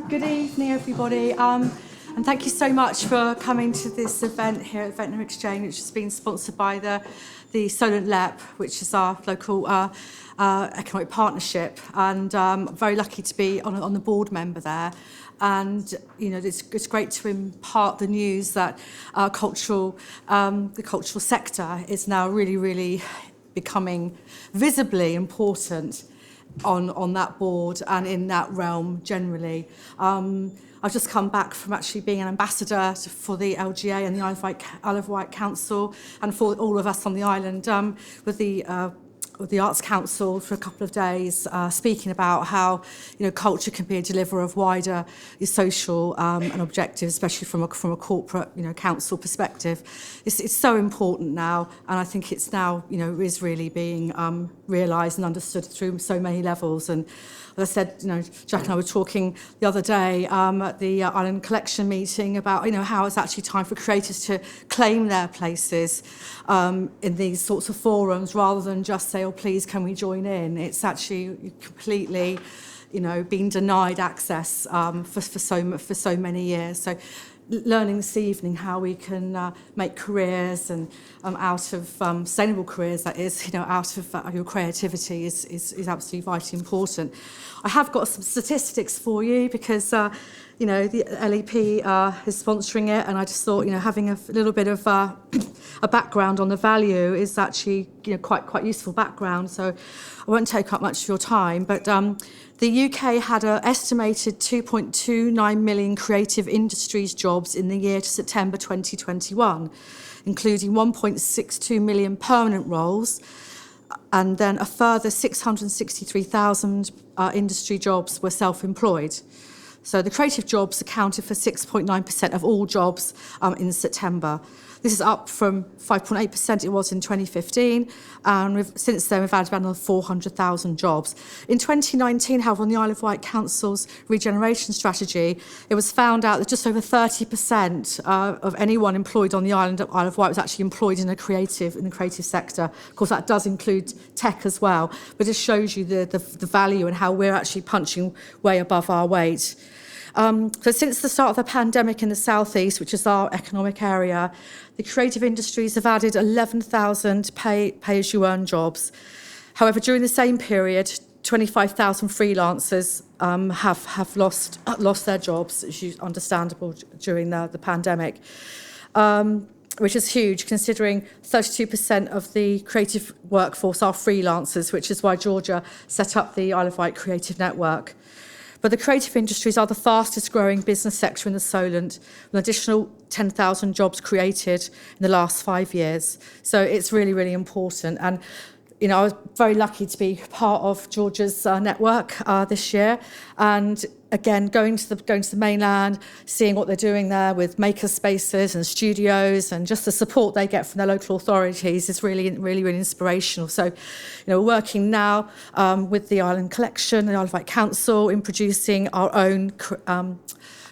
Good evening, everybody. And thank you so much for coming to this event here at Ventnor Exchange, which has been sponsored by the Solent LEP, which is our local economic partnership. And I'm very lucky to be on the board member there. And you know, it's great to impart the news that the cultural sector is now really becoming visibly important on that board and in that realm generally. I've just come back from actually being an ambassador for the LGA and the Isle of Wight Council, and for all of us on the island with the Arts Council for a couple of days, speaking about how culture can be a deliverer of wider social and objectives, especially from a corporate council perspective. It's so important now, and I think it's now is really being realised and understood through so many levels. And as I said, Jack and I were talking the other day at the Island Collection meeting about how it's actually time for creators to claim their places in these sorts of forums, rather than just say, oh, please, can we join in? It's actually completely, been denied access for so many years. So learning this evening how we can make careers and out of sustainable careers, that is, out of your creativity is absolutely vitally important. I have got some statistics for you because the LEP is sponsoring it, and I just thought having a little bit of a background on the value is actually quite useful background. So I won't take up much of your time, but the UK had an estimated 2.29 million creative industries jobs in the year to September 2021, including 1.62 million permanent roles, and then a further 663,000 industry jobs were self-employed. So the creative jobs accounted for 6.9% of all jobs in September. This is up from 5.8% it was in 2015, and since then we've added about another 400,000 jobs. In 2019, however, on the Isle of Wight Council's Regeneration strategy, it was found out that just over 30% of anyone employed on the Isle of Wight was actually employed in the creative sector. Of course, that does include tech as well, but it shows you the value and how we're actually punching way above our weight. So since the start of the pandemic in the South East, which is our economic area, the creative industries have added 11,000 pay-as-you-earn jobs. However, during the same period, 25,000 freelancers have lost their jobs, which is understandable during the pandemic, which is huge, considering 32% of the creative workforce are freelancers, which is why Georgia set up the Isle of Wight Creative Network. But the creative industries are the fastest growing business sector in the Solent, with an additional 10,000 jobs created in the last 5 years. So it's really important. And I was very lucky to be part of Georgia's network this year. And again, going to the mainland, seeing what they're doing there with maker spaces and studios, and just the support they get from their local authorities is really inspirational. So, we're working now with the Island Collection, the Isle of Wight Council, in producing our own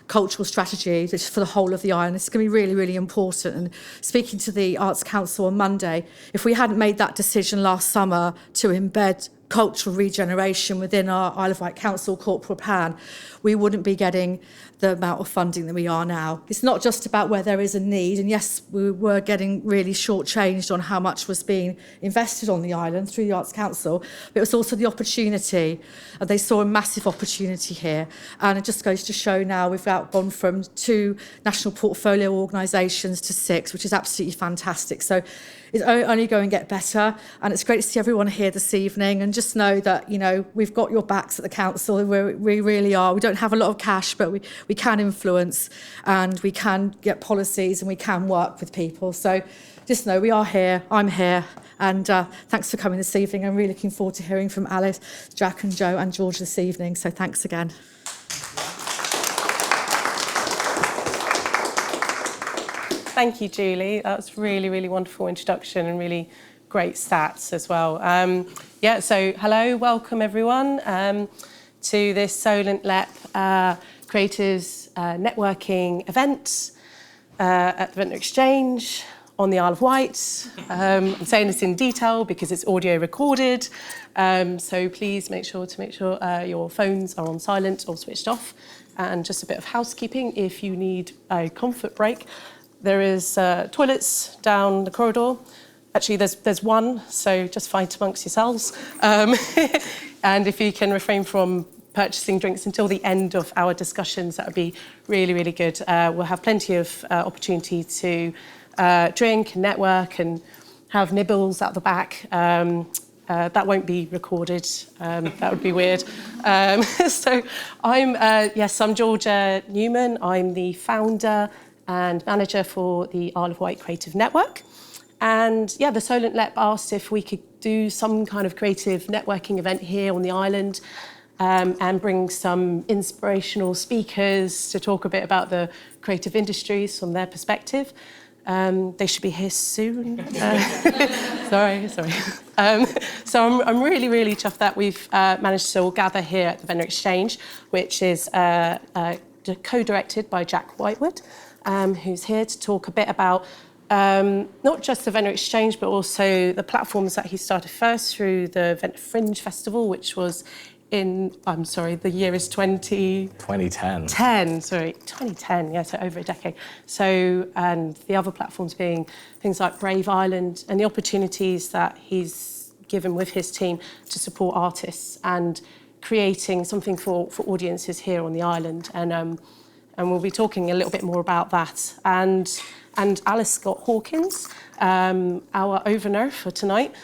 cultural strategy which is for the whole of the island. It's going to be really important. And speaking to the Arts Council on Monday, if we hadn't made that decision last summer to embed cultural regeneration within our Isle of Wight Council corporate plan, we wouldn't be getting the amount of funding that we are now. It's not just about where there is a need, and yes, we were getting really shortchanged on how much was being invested on the island through the Arts Council, but it was also the opportunity. They saw a massive opportunity here, and it just goes to show now we've gone from 2 national portfolio organisations to 6, which is absolutely fantastic. So it's only going to get better, and it's great to see everyone here this evening, and just know that we've got your backs at the council. We really are. We don't have a lot of cash, but we can influence, and we can get policies, and we can work with people. So just know we are here. I'm here, and thanks for coming this evening. I'm really looking forward to hearing from Alys, Jack and Joe and George this evening. So thanks again. Thank you, Julie. That was really wonderful introduction and really great stats as well. So hello, welcome everyone to this Solent LEP Creators Networking event at the Ventnor Exchange on the Isle of Wight. I'm saying this in detail because it's audio recorded, so please make sure your phones are on silent or switched off. And just a bit of housekeeping, if you need a comfort break, there is toilets down the corridor. Actually, there's one, so just fight amongst yourselves. And if you can refrain from purchasing drinks until the end of our discussions, that would be really, really good. We'll have plenty of opportunity to drink and network and have nibbles at the back. That won't be recorded. That would be weird. So I'm Georgia Newman. I'm the founder and manager for the Isle of Wight Creative Network. And the Solent LEP asked if we could do some kind of creative networking event here on the island, and bring some inspirational speakers to talk a bit about the creative industries from their perspective. They should be here soon. Sorry. So I'm really, really chuffed that we've managed to all gather here at the Ventnor Exchange, which is co-directed by Jack Whitewood, who's here to talk a bit about not just the Ventnor Exchange, but also the platforms that he started first through the Ventnor Fringe Festival, which was the year is 2010. 2010, so over a decade. So, and the other platforms being things like Brave Island and the opportunities that he's given with his team to support artists and creating something for audiences here on the island. And we'll be talking a little bit more about that. And Alys Scott-Hawkins, our overner for tonight.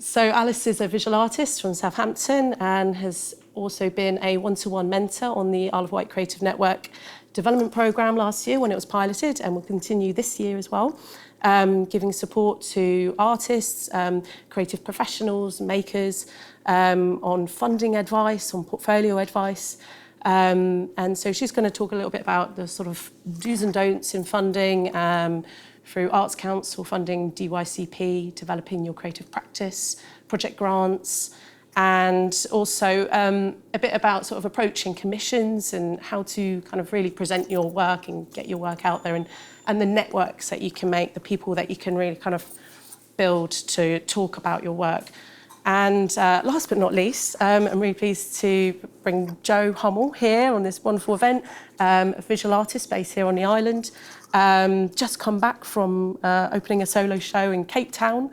So Alys is a visual artist from Southampton and has also been a one-to-one mentor on the Isle of Wight Creative Network development programme last year when it was piloted, and will continue this year as well, giving support to artists, creative professionals, makers, on funding advice, on portfolio advice. And so she's going to talk a little bit about the sort of do's and don'ts in funding, through Arts Council funding, DYCP, developing your creative practice, project grants, and also a bit about sort of approaching commissions and how to kind of really present your work and get your work out there, and the networks that you can make, the people that you can really kind of build to talk about your work. And last but not least, I'm really pleased to bring Joe Hummel here on this wonderful event, a visual artist based here on the island. Just come back from opening a solo show in Cape Town.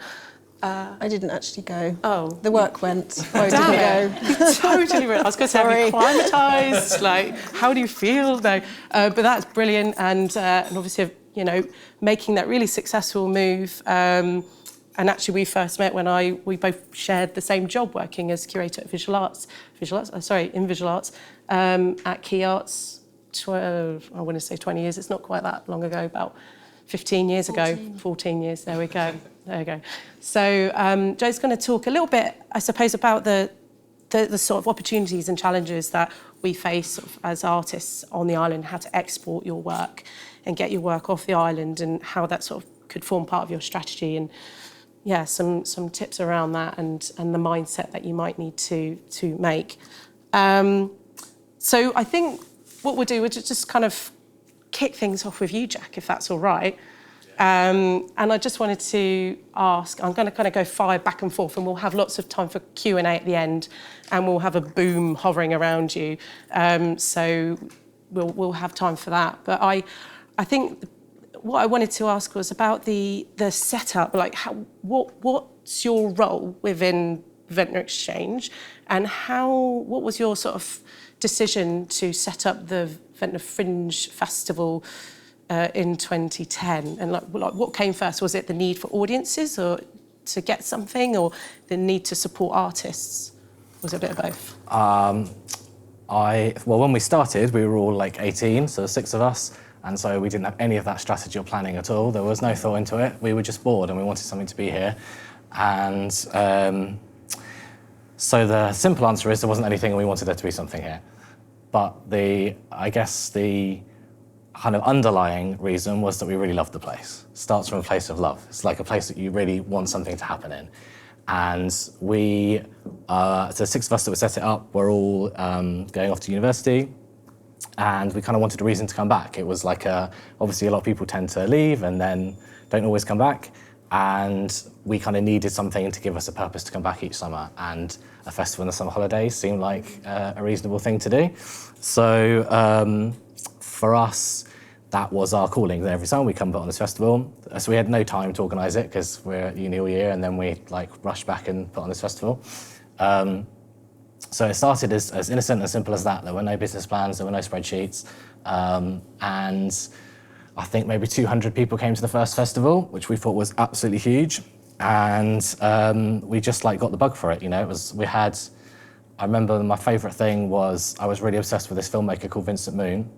I didn't actually go. Oh. The work went. I didn't go. Totally right. I was going to say, have you acclimatised? Like, how do you feel? No, but that's brilliant. And obviously, making that really successful move. And actually, we first met when we both shared the same job, working as curator at in visual arts, at Cllr. I want to say 20 years. It's not quite that long ago, about 15 years ago. 14 years, there we go. So Joe's going to talk a little bit, I suppose, about the sort of opportunities and challenges that we face sort of as artists on the island, how to export your work and get your work off the island, and how that sort of could form part of your strategy, and some tips around that, and the mindset that you might need to make. So I think what we'll do is just kind of kick things off with you, Jack, if that's all right. And I just wanted to ask, I'm going to kind of go fire back and forth, and we'll have lots of time for Q&A at the end, and we'll have a boom hovering around you. So we'll have time for that. But I think what I wanted to ask was about the setup, like what's your role within Ventnor Exchange, and what was your sort of decision to set up the Ventnor Fringe Festival in 2010? And like what came first? Was it the need for audiences or to get something, or the need to support artists? Was it a bit of both? When we started, we were all like 18, so 6 of us, and so we didn't have any of that strategy or planning at all. There was no thought into it. We were just bored and we wanted something to be here. And so the simple answer is there wasn't anything and we wanted there to be something here. But I guess the kind of underlying reason was that we really loved the place. It starts from a place of love. It's like a place that you really want something to happen in. And the 6 of us that would set it up were all going off to university. and we kind of wanted a reason to come back. It was like obviously a lot of people tend to leave and then don't always come back, and we kind of needed something to give us a purpose to come back each summer, and a festival in the summer holidays seemed like a reasonable thing to do. So for us, that was our calling. Then every summer we come put on this festival. So we had no time to organise it because we're at uni all year, and then we like rush back and put on this festival. So it started as innocent and simple as that. There were no business plans, there were no spreadsheets, and I think maybe 200 people came to the first festival, which we thought was absolutely huge. And we just like got the bug for it. You know, I remember my favourite thing was I was really obsessed with this filmmaker called Vincent Moon.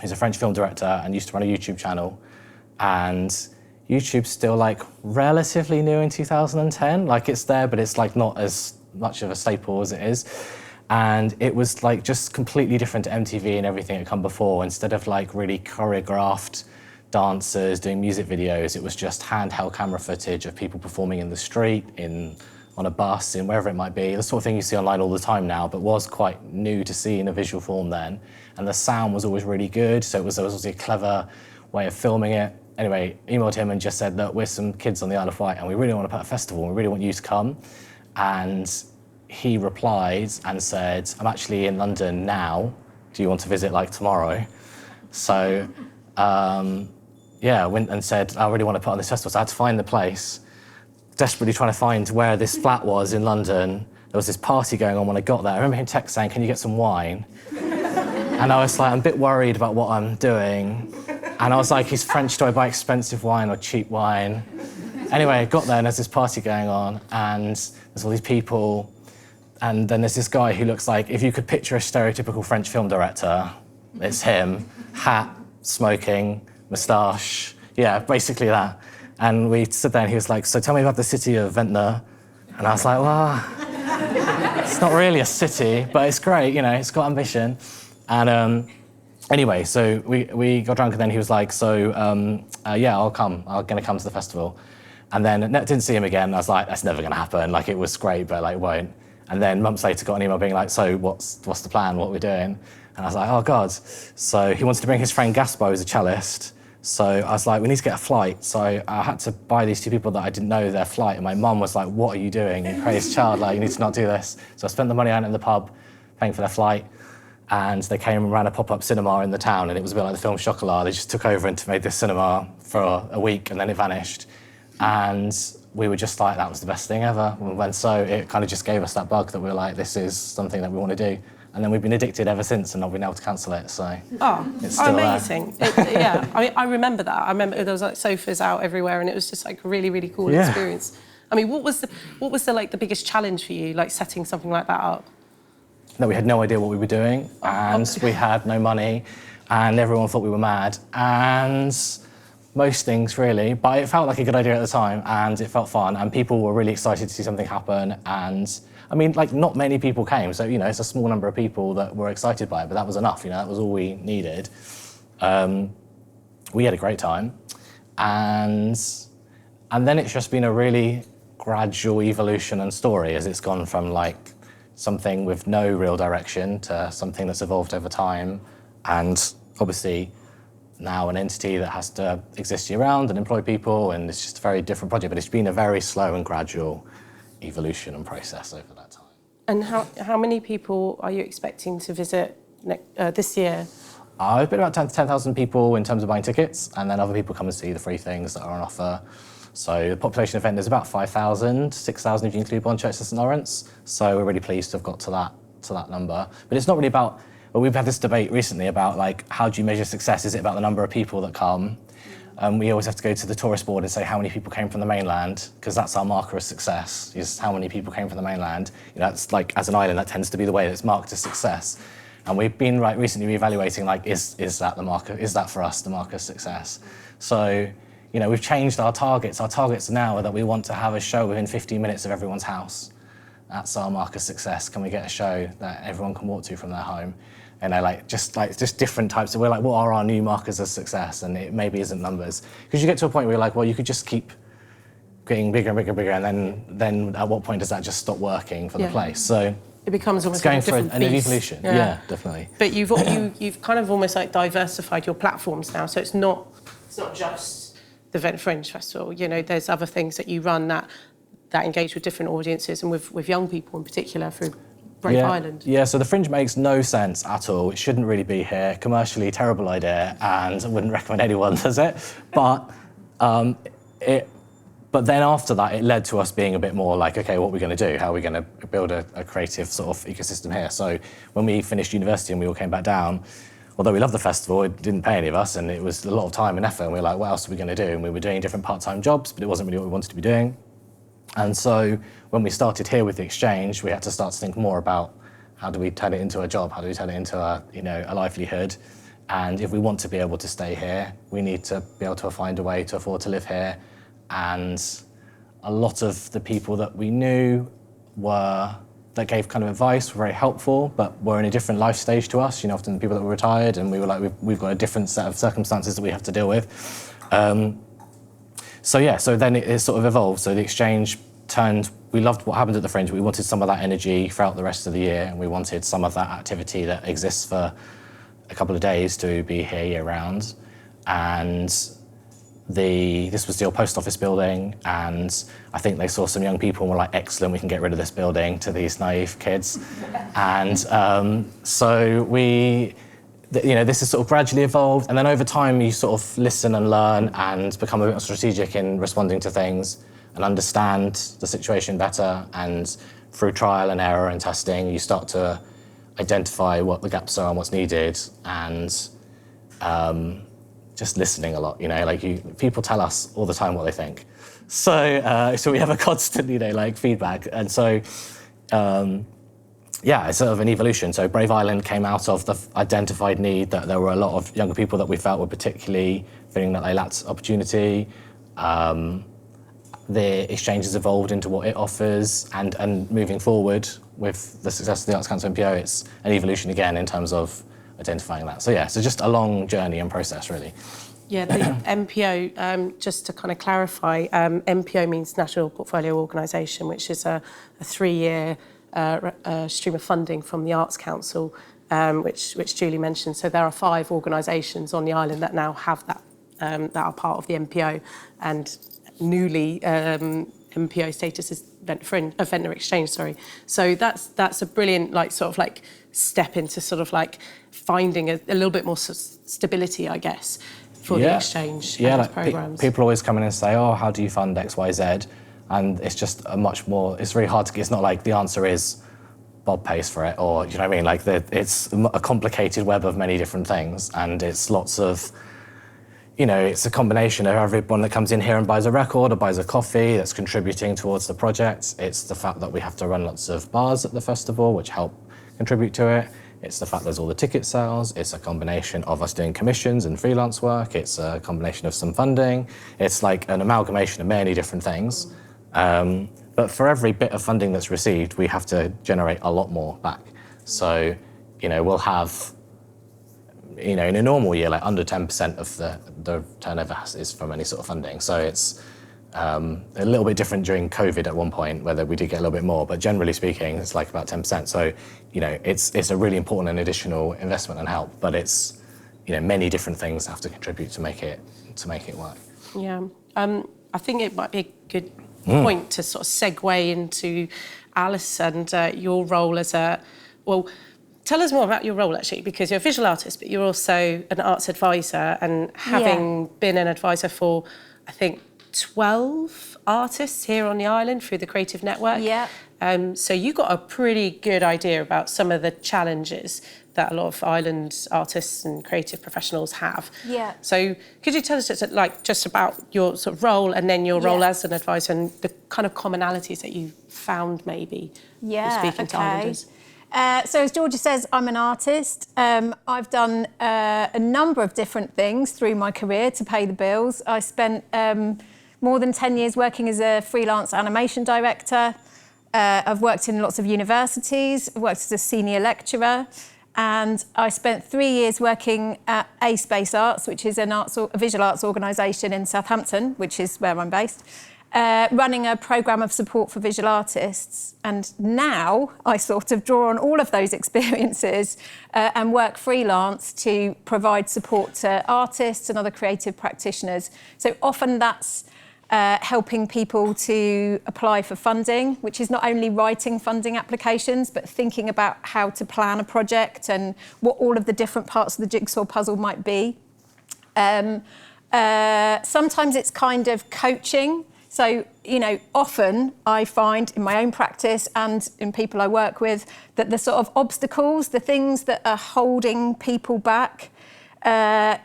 He's a French film director and used to run a YouTube channel. And YouTube's still like relatively new in 2010. Like it's there, but it's like not as much of a staple as it is. And it was like just completely different to MTV and everything that had come before. Instead of like really choreographed dancers doing music videos, it was just handheld camera footage of people performing in the street, on a bus, in wherever it might be. The sort of thing you see online all the time now, but was quite new to see in a visual form then. And the sound was always really good, so it was a clever way of filming it. Anyway, emailed him and just said, look, we're some kids on the Isle of Wight and we really want to put a festival and we really want you to come. And he replied and said, I'm actually in London now. Do you want to visit like tomorrow? So, yeah, I went and said, I really want to put on this festival. So I had to find the place, desperately trying to find where this flat was in London. There was this party going on when I got there. I remember him text saying, can you get some wine? And I was like, I'm a bit worried about what I'm doing. And I was like, he's French, do I buy expensive wine or cheap wine? Anyway, I got there and there's this party going on and there's all these people. And then there's this guy who looks like, if you could picture a stereotypical French film director, it's him, hat, smoking, moustache, yeah, basically that. And we stood there and he was like, so tell me about the city of Ventnor. And I was like, well, it's not really a city, but it's great, you know, it's got ambition. And anyway, so we got drunk and then he was like, so yeah, I'm gonna come to the festival. And then didn't see him again. I was like, that's never gonna happen. Like it was great, but like it won't. And then months later got an email being like, so what's the plan, what we're doing? And I was like, oh God. So he wanted to bring his friend Gaspo, who's a cellist. So I was like, we need to get a flight. So I had to buy these two people that I didn't know their flight. And my mum was like, what are you doing, you crazy child? Like, you need to not do this. So I spent the money out in the pub, paying for their flight. And they came and ran a pop-up cinema in the town. And it was a bit like the film Cllr. They just took over and made this cinema for a week and then it vanished. And we were just like, that was the best thing ever. And so it kind of just gave us that bug that we were like, this is something that we want to do. And then we've been addicted ever since and not been able to cancel it, so it's still amazing. Yeah, I mean, I remember that. I remember there was like sofas out everywhere and it was just like a really, really cool experience. I mean, what was the like the biggest challenge for you, like setting something like that up? No, we had no idea what we were doing and we had no money and everyone thought we were mad and most things really, but it felt like a good idea at the time and it felt fun and people were really excited to see something happen and I mean, like, not many people came, so, you know, it's a small number of people that were excited by it, but that was enough, you know, that was all we needed. We had a great time, and then it's just been a really gradual evolution and story as it's gone from, like, something with no real direction to something that's evolved over time, and obviously now an entity that has to exist year-round and employ people, and it's just a very different project, but it's been a very slow and gradual evolution and process over that time. And how many people are you expecting to visit this year? I've been about 10,000 people in terms of buying tickets, and then other people come and see the free things that are on offer. So the population event is about 5,000, 6,000 if you include Bonchurch and St Lawrence. So we're really pleased to have got to that number. But it's not really about, well, we've had this debate recently about like, how do you measure success? Is it about the number of people that come? We always have to go to the tourist board and say how many people came from the mainland, because that's our marker of success, is how many people came from the mainland. You know, that's like, as an island, that tends to be the way that it's marked as success. And we've been recently reevaluating, like, is that the marker, is that for us the marker of success? So, you know, we've changed our targets. Our targets now are that we want to have a show within 15 minutes of everyone's house. That's our marker of success. Can we get a show that everyone can walk to from their home? You know, just different types of, we're like, what are our new markers of success? And it maybe isn't numbers. Because you get to a point where you're like, well, you could just keep getting bigger and bigger and bigger, and then at what point does that just stop working for the place? So it becomes It's almost going like a for different an beast. evolution. Yeah, definitely. But you've kind of almost like diversified your platforms now, so it's not just the Vent Fringe Festival. You know, there's other things that you run that engage with different audiences and with young people in particular through Brave Island. Yeah, so the Fringe makes no sense at all. It shouldn't really be here. Commercially, terrible idea, and I wouldn't recommend anyone does it. But But then after that, it led to us being a bit more like, okay, what are we going to do? How are we going to build a creative sort of ecosystem here? So when we finished university and we all came back down, although we loved the festival, it didn't pay any of us, and it was a lot of time and effort, and we were like, what else are we going to do? And we were doing different part-time jobs, but it wasn't really what we wanted to be doing. And so when we started here with the exchange, we had to start to think more about how do we turn it into a job? How do we turn it into a livelihood? And if we want to be able to stay here, we need to be able to find a way to afford to live here. And a lot of the people that we knew that gave kind of advice were very helpful, but were in a different life stage to us. You know, often the people that were retired, and we were like, we've got a different set of circumstances that we have to deal with. So then it sort of evolved. So the exchange we loved what happened at the Fringe. We wanted some of that energy throughout the rest of the year, and we wanted some of that activity that exists for a couple of days to be here year round. And this was the old post office building, and I think they saw some young people and were like, excellent, we can get rid of this building, to these naive kids. And so this has sort of gradually evolved, and then over time you sort of listen and learn and become a bit more strategic in responding to things and understand the situation better, and through trial and error and testing you start to identify what the gaps are and what's needed, and just listening a lot, people tell us all the time what they think. So we have a constant, feedback. And so, it's sort of an evolution. So Brave Island came out of the identified need that there were a lot of younger people that we felt were particularly feeling that they lacked opportunity. The exchange has evolved into what it offers, and moving forward with the success of the Arts Council MPO, it's an evolution again in terms of identifying that. So just a long journey and process, really. Yeah, the MPO, just to kind of clarify, MPO means National Portfolio Organisation, which is a 3-year stream of funding from the Arts Council, which Julie mentioned. So there are 5 organisations on the island that now have that, that are part of the MPO, and newly MPO status is Ventnor Exchange, sorry. So that's a brilliant step into sort of finding a little bit more stability, I guess, for the exchange programs. People always come in and say, oh, how do you fund X, Y, Z? And it's just it's very hard to, it's not like the answer is Bob pays for it, or, you know what I mean? It's a complicated web of many different things, and it's lots of, it's a combination of everyone that comes in here and buys a record or buys a coffee that's contributing towards the project. It's the fact that we have to run lots of bars at the festival, which help contribute to it. It's the fact there's all the ticket sales. It's a combination of us doing commissions and freelance work. It's a combination of some funding. It's like an amalgamation of many different things. But for every bit of funding that's received, we have to generate a lot more back. So, we'll have, in a normal year, under 10% of the turnover is from any sort of funding. So it's a little bit different during COVID at one point, whether we did get a little bit more, but generally speaking, it's about 10%. So, it's a really important and additional investment and help, but it's, many different things have to contribute to make it work. Yeah, I think it might be a good point to sort of segue into Alys and your role as tell us more about your role, actually, because you're a visual artist, but you're also an arts advisor, and having been an advisor for, I think, 12 artists here on the island through the Creative Network. Yeah. So you got a pretty good idea about some of the challenges that a lot of island artists and creative professionals have. Yeah. So could you tell us just about your sort of role, and then your role as an advisor, and the kind of commonalities that you found maybe speaking to islanders? So as Georgia says, I'm an artist. I've done a number of different things through my career to pay the bills. I spent more than 10 years working as a freelance animation director. I've worked in lots of universities, worked as a senior lecturer, and I spent 3 years working at A Space Arts, which is a visual arts organisation in Southampton, which is where I'm based. running a programme of support for visual artists. And now I sort of draw on all of those experiences and work freelance to provide support to artists and other creative practitioners. So often that's helping people to apply for funding, which is not only writing funding applications, but thinking about how to plan a project and what all of the different parts of the jigsaw puzzle might be. Sometimes it's kind of coaching. So, often I find in my own practice and in people I work with that the sort of obstacles, the things that are holding people back, they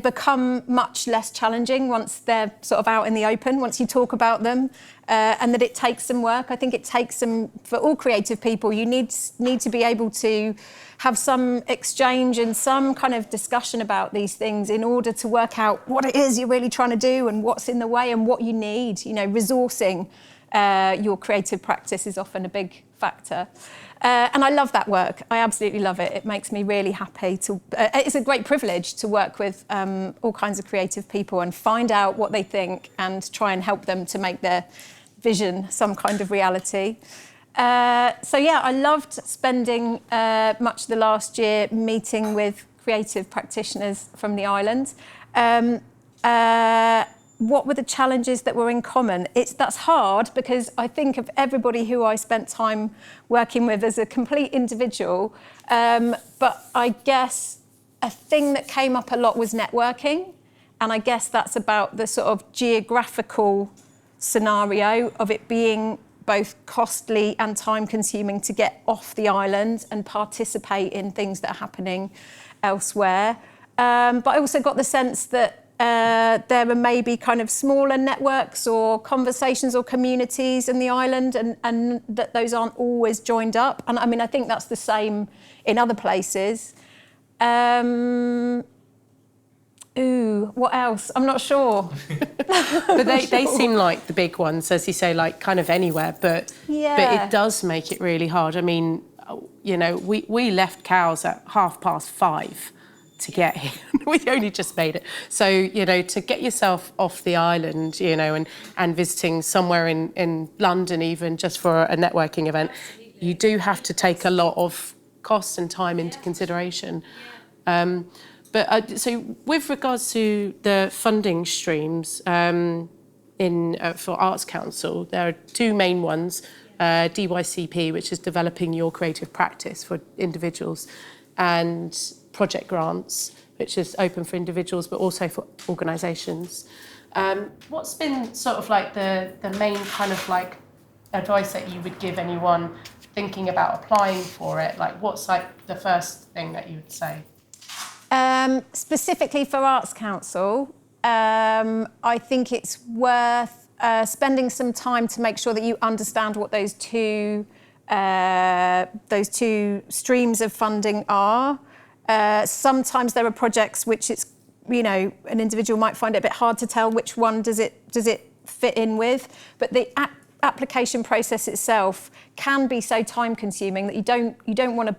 become much less challenging once they're sort of out in the open, once you talk about them, and that it takes some work. I think it takes some, for all creative people, you need to be able to have some exchange and some kind of discussion about these things in order to work out what it is you're really trying to do and what's in the way and what you need. Resourcing your creative practice is often a big factor. And I love that work. I absolutely love it. It makes me really happy to... it's a great privilege to work with all kinds of creative people and find out what they think and try and help them to make their vision some kind of reality. I loved spending much of the last year meeting with creative practitioners from the island. What were the challenges that were in common? That's hard because I think of everybody who I spent time working with as a complete individual. But I guess a thing that came up a lot was networking. And I guess that's about the sort of geographical scenario of it being both costly and time-consuming to get off the island and participate in things that are happening elsewhere. But I also got the sense that there are maybe kind of smaller networks or conversations or communities in the island and that those aren't always joined up. And I mean, I think that's the same in other places. What else? I'm not sure. But they seem like the big ones, as you say, like kind of anywhere. But it does make it really hard. I mean, we left Cowes at 5:30 to get here. We only just made it. So, to get yourself off the island, and visiting somewhere in London even just for a networking event, you do have to take a lot of cost and time into consideration. So with regards to the funding streams for Arts Council, there are two main ones, DYCP, which is developing your creative practice for individuals, and project grants, which is open for individuals but also for organisations. What's been sort of like the main kind of like advice that you would give anyone thinking about applying for it? Like, what's like the first thing that you would say? Specifically for Arts Council, I think it's worth spending some time to make sure that you understand what those two streams of funding are. Sometimes there are projects which it's, an individual might find it a bit hard to tell which one does it fit in with, but the application process itself can be so time consuming that you don't want to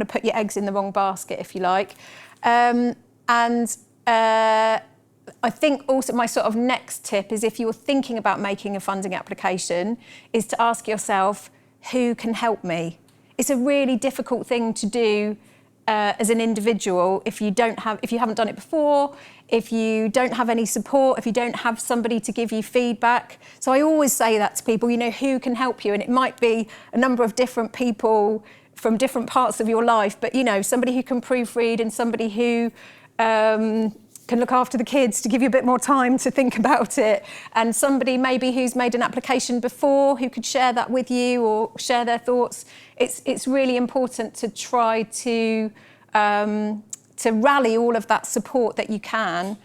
put your eggs in the wrong basket, if you like. I think also my sort of next tip is, if you're thinking about making a funding application, is to ask yourself, who can help me? It's a really difficult thing to do as an individual if you haven't done it before, if you don't have any support, if you don't have somebody to give you feedback. So I always say that to people, who can help you? And it might be a number of different people from different parts of your life, but somebody who can proofread and somebody who can look after the kids to give you a bit more time to think about it, and somebody maybe who's made an application before who could share that with you or share their thoughts. It's really important to try to rally all of that support that you can.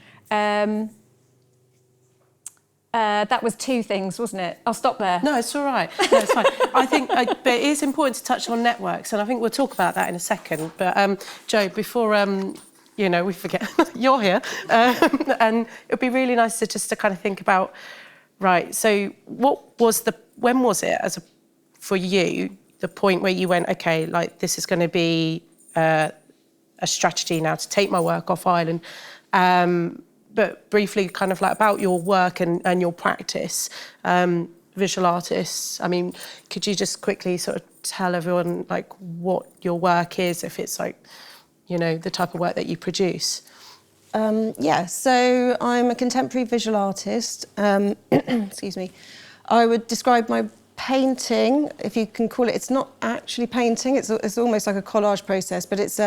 That was two things, wasn't it? I'll stop there. No, it's all right. No, it's fine. I think, but it is important to touch on networks, and I think we'll talk about that in a second. But Jo, before we forget you're here, and it'd be really nice to kind of think about, right? So, when was it for you the point where you went, okay, like this is going to be a strategy now to take my work off island? but briefly kind of like about your work and your practice, visual artists. I mean, could you just quickly sort of tell everyone like what your work is, if it's like, you know, the type of work that you produce? Yeah, so I'm a contemporary visual artist. Excuse me. I would describe my painting, if you can call it, it's not actually painting, it's almost like a collage process, but it's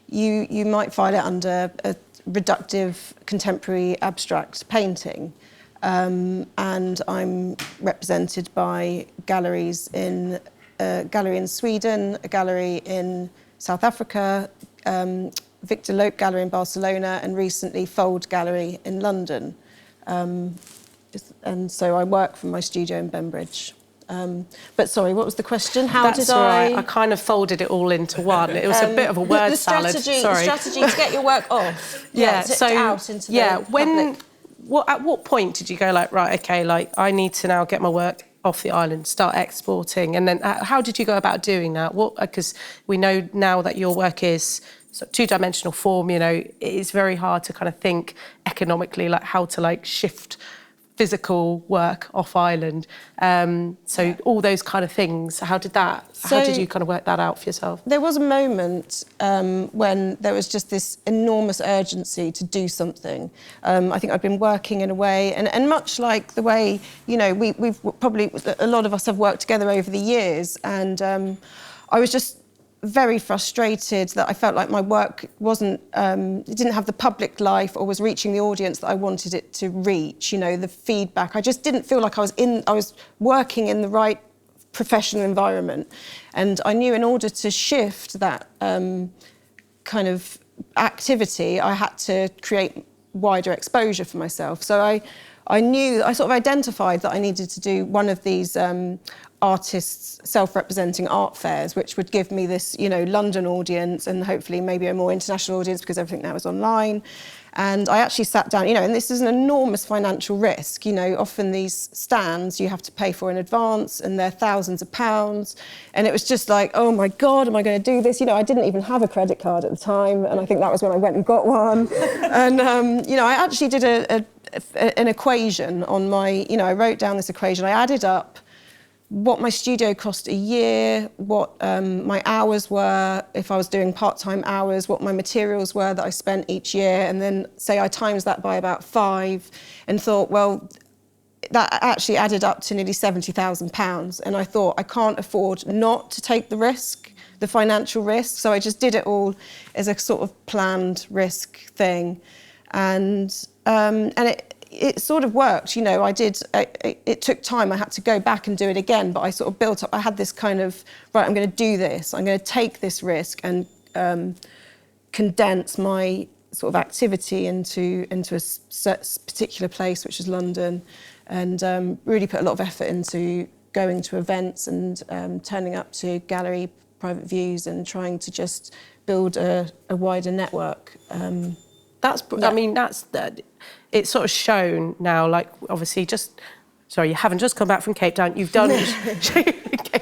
you might file it under a reductive contemporary abstract painting. And I'm represented by galleries in a gallery in Sweden, a gallery in South Africa, Victor Lope Gallery in Barcelona, and recently Fold Gallery in London. And so I work from my studio in Bembridge. But sorry, what was the question? That's right. I kind of folded it all into one. It was a bit of a word salad. The strategy to get your work off. Out into the public. At what point did you go like, right, okay, like I need to now get my work off the island, start exporting, and then how did you go about doing that? Because we know now that your work is sort of two-dimensional form, you know, it's very hard to kind of think economically like how to like shift physical work off island. So all those kind of things, how did you kind of work that out for yourself? There was a moment when there was just this enormous urgency to do something. I think I'd been working in a way, and much like the way, you know, we've probably, a lot of us have worked together over the years, and I was just very frustrated that I felt like my work wasn't, it didn't have the public life or was reaching the audience that I wanted it to reach, you know, the feedback. I just didn't feel like I was working in the right professional environment. And I knew in order to shift that kind of activity, I had to create wider exposure for myself. So I sort of identified that I needed to do one of these artists self-representing art fairs, which would give me this, you know, London audience and hopefully maybe a more international audience because everything now is online. And I actually sat down, you know, and this is an enormous financial risk. You know, often these stands you have to pay for in advance and they're thousands of pounds. And it was just like, oh my God, am I going to do this? You know, I didn't even have a credit card at the time. And I think that was when I went and got one. And, you know, I actually did an equation on my, you know, I wrote down this equation. I added up what my studio cost a year, what my hours were, if I was doing part-time hours, what my materials were that I spent each year, and then say I times that by about 5 and thought, well, that actually added up to nearly £70,000. And I thought, I can't afford not to take the risk, the financial risk. So I just did it all as a sort of planned risk thing. And it sort of worked, you know, it took time, I had to go back and do it again, but I sort of built up, I had this kind of, right, I'm going to do this, I'm going to take this risk and condense my sort of activity into a particular place, which is London, and really put a lot of effort into going to events and turning up to gallery private views and trying to just build a wider network. It's sort of shown now, like, obviously, you haven't just come back from Cape Town, you've done...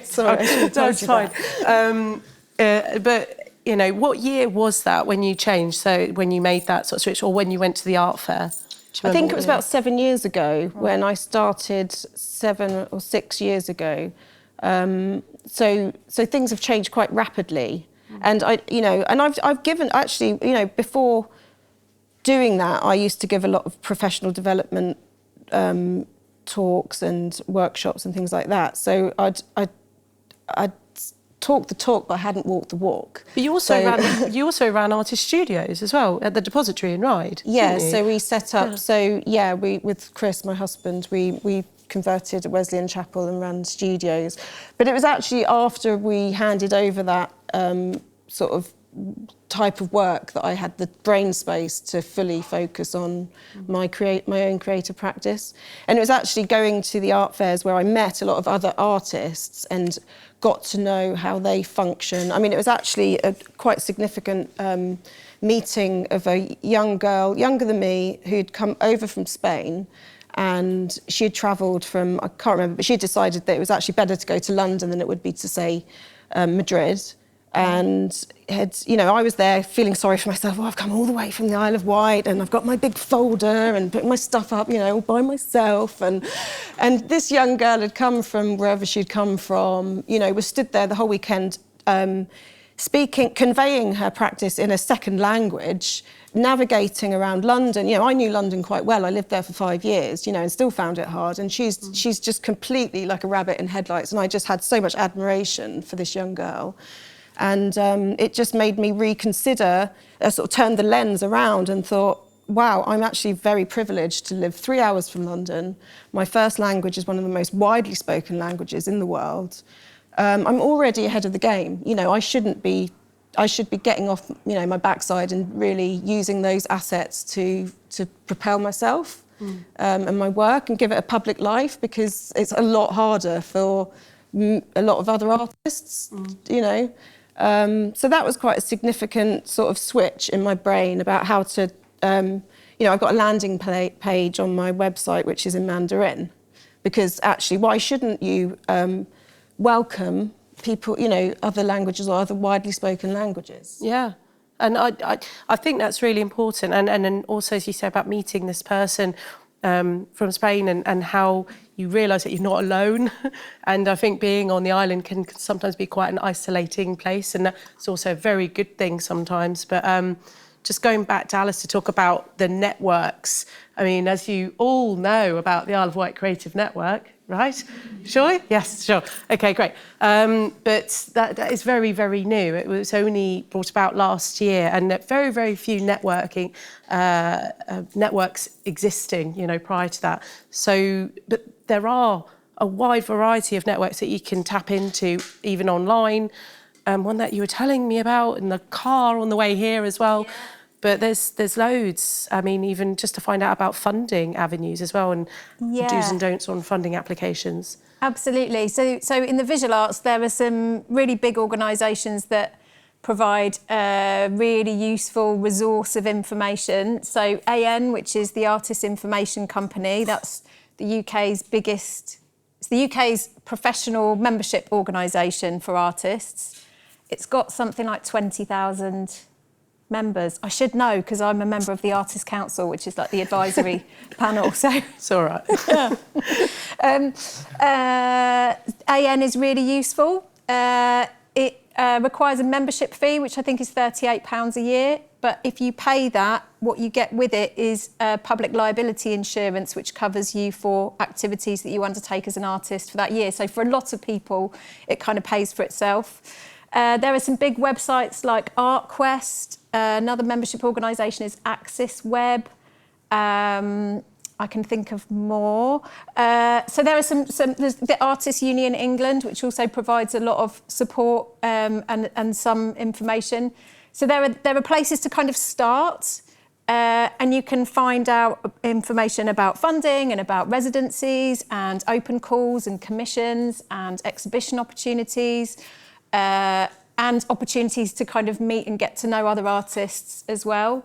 Sorry, I should have told you fine. But, you know, what year was that when you changed, so when you made that sort of switch, or when you went to the art fair? I think it was about 7 years ago when I started, 7 or 6 years ago. So things have changed quite rapidly. And I've given, actually, you know, before doing that, I used to give a lot of professional development talks and workshops and things like that. So I'd talk the talk, but I hadn't walked the walk. But you also ran artist studios as well at the Depository in Ryde. Yeah, so we set up. We with Chris, my husband, we converted a Wesleyan chapel and ran studios. But it was actually after we handed over that sort of type of work that I had the brain space to fully focus on my own creative practice. And it was actually going to the art fairs where I met a lot of other artists and got to know how they function. I mean, it was actually a quite significant meeting of a young girl, younger than me, who'd come over from Spain, and she had travelled from, I can't remember, but she had decided that it was actually better to go to London than it would be to, say, Madrid. and I was there feeling sorry for myself. I've come all the way from the Isle of Wight, and I've got my big folder and putting my stuff up, all by myself. And this young girl had come from wherever she'd come from, was stood there the whole weekend, conveying her practice in a second language, navigating around London. I knew London quite well. I lived there for 5 years, and still found it hard. And she's just completely like a rabbit in headlights. And I just had so much admiration for this young girl. And it just made me reconsider, sort of turned the lens around and thought, wow, I'm actually very privileged to live 3 hours from London. My first language is one of the most widely spoken languages in the world. I'm already ahead of the game. I should be getting off, my backside and really using those assets to propel myself and my work and give it a public life, because it's a lot harder for a lot of other artists, So that was quite a significant sort of switch in my brain about how to, I've got a landing page on my website which is in Mandarin, because actually why shouldn't you welcome people, other languages or other widely spoken languages? Yeah. And I think that's really important. And then also, as you say, about meeting this person from Spain and how you realise that you're not alone. And I think being on the island can sometimes be quite an isolating place, and that's also a very good thing sometimes. But just going back to Alys to talk about the networks. I mean, as you all know about the Isle of Wight Creative Network, right? Sure? Yes, sure. Okay, great. But that is very, very new. It was only brought about last year, and very, very few networks existing, prior to that. So, but there are a wide variety of networks that you can tap into, even online. One that you were telling me about in the car on the way here as well. Yeah. But there's loads. I mean, even just to find out about funding avenues as well, and do's and don'ts on funding applications. Absolutely. So in the visual arts, there are some really big organisations that provide a really useful resource of information. So AN, which is the Artist Information Company, that's the UK's biggest, it's the UK's professional membership organisation for artists. It's got something like 20,000 members. I should know because I'm a member of the Artists Council, which is like the advisory panel. So it's all right. AN is really useful. It requires a membership fee, which I think is £38 a year. But if you pay that, what you get with it is public liability insurance, which covers you for activities that you undertake as an artist for that year. So for a lot of people, it kind of pays for itself. There are some big websites like ArtQuest. Another membership organisation is Axis Web. I can think of more. So there are there's the Artists Union England, which also provides a lot of support and some information. So there are places to kind of start, and you can find out information about funding and about residencies and open calls and commissions and exhibition opportunities. And opportunities to kind of meet and get to know other artists as well.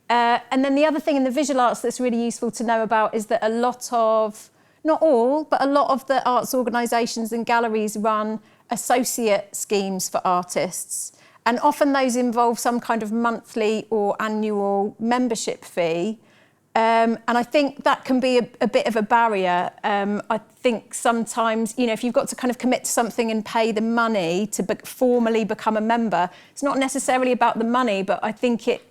And then the other thing in the visual arts that's really useful to know about is that a lot of, not all, but a lot of the arts organisations and galleries run associate schemes for artists. And often those involve some kind of monthly or annual membership fee. And I think that can be a bit of a barrier. I think sometimes, if you've got to kind of commit to something and pay the money to formally become a member, it's not necessarily about the money, but I think it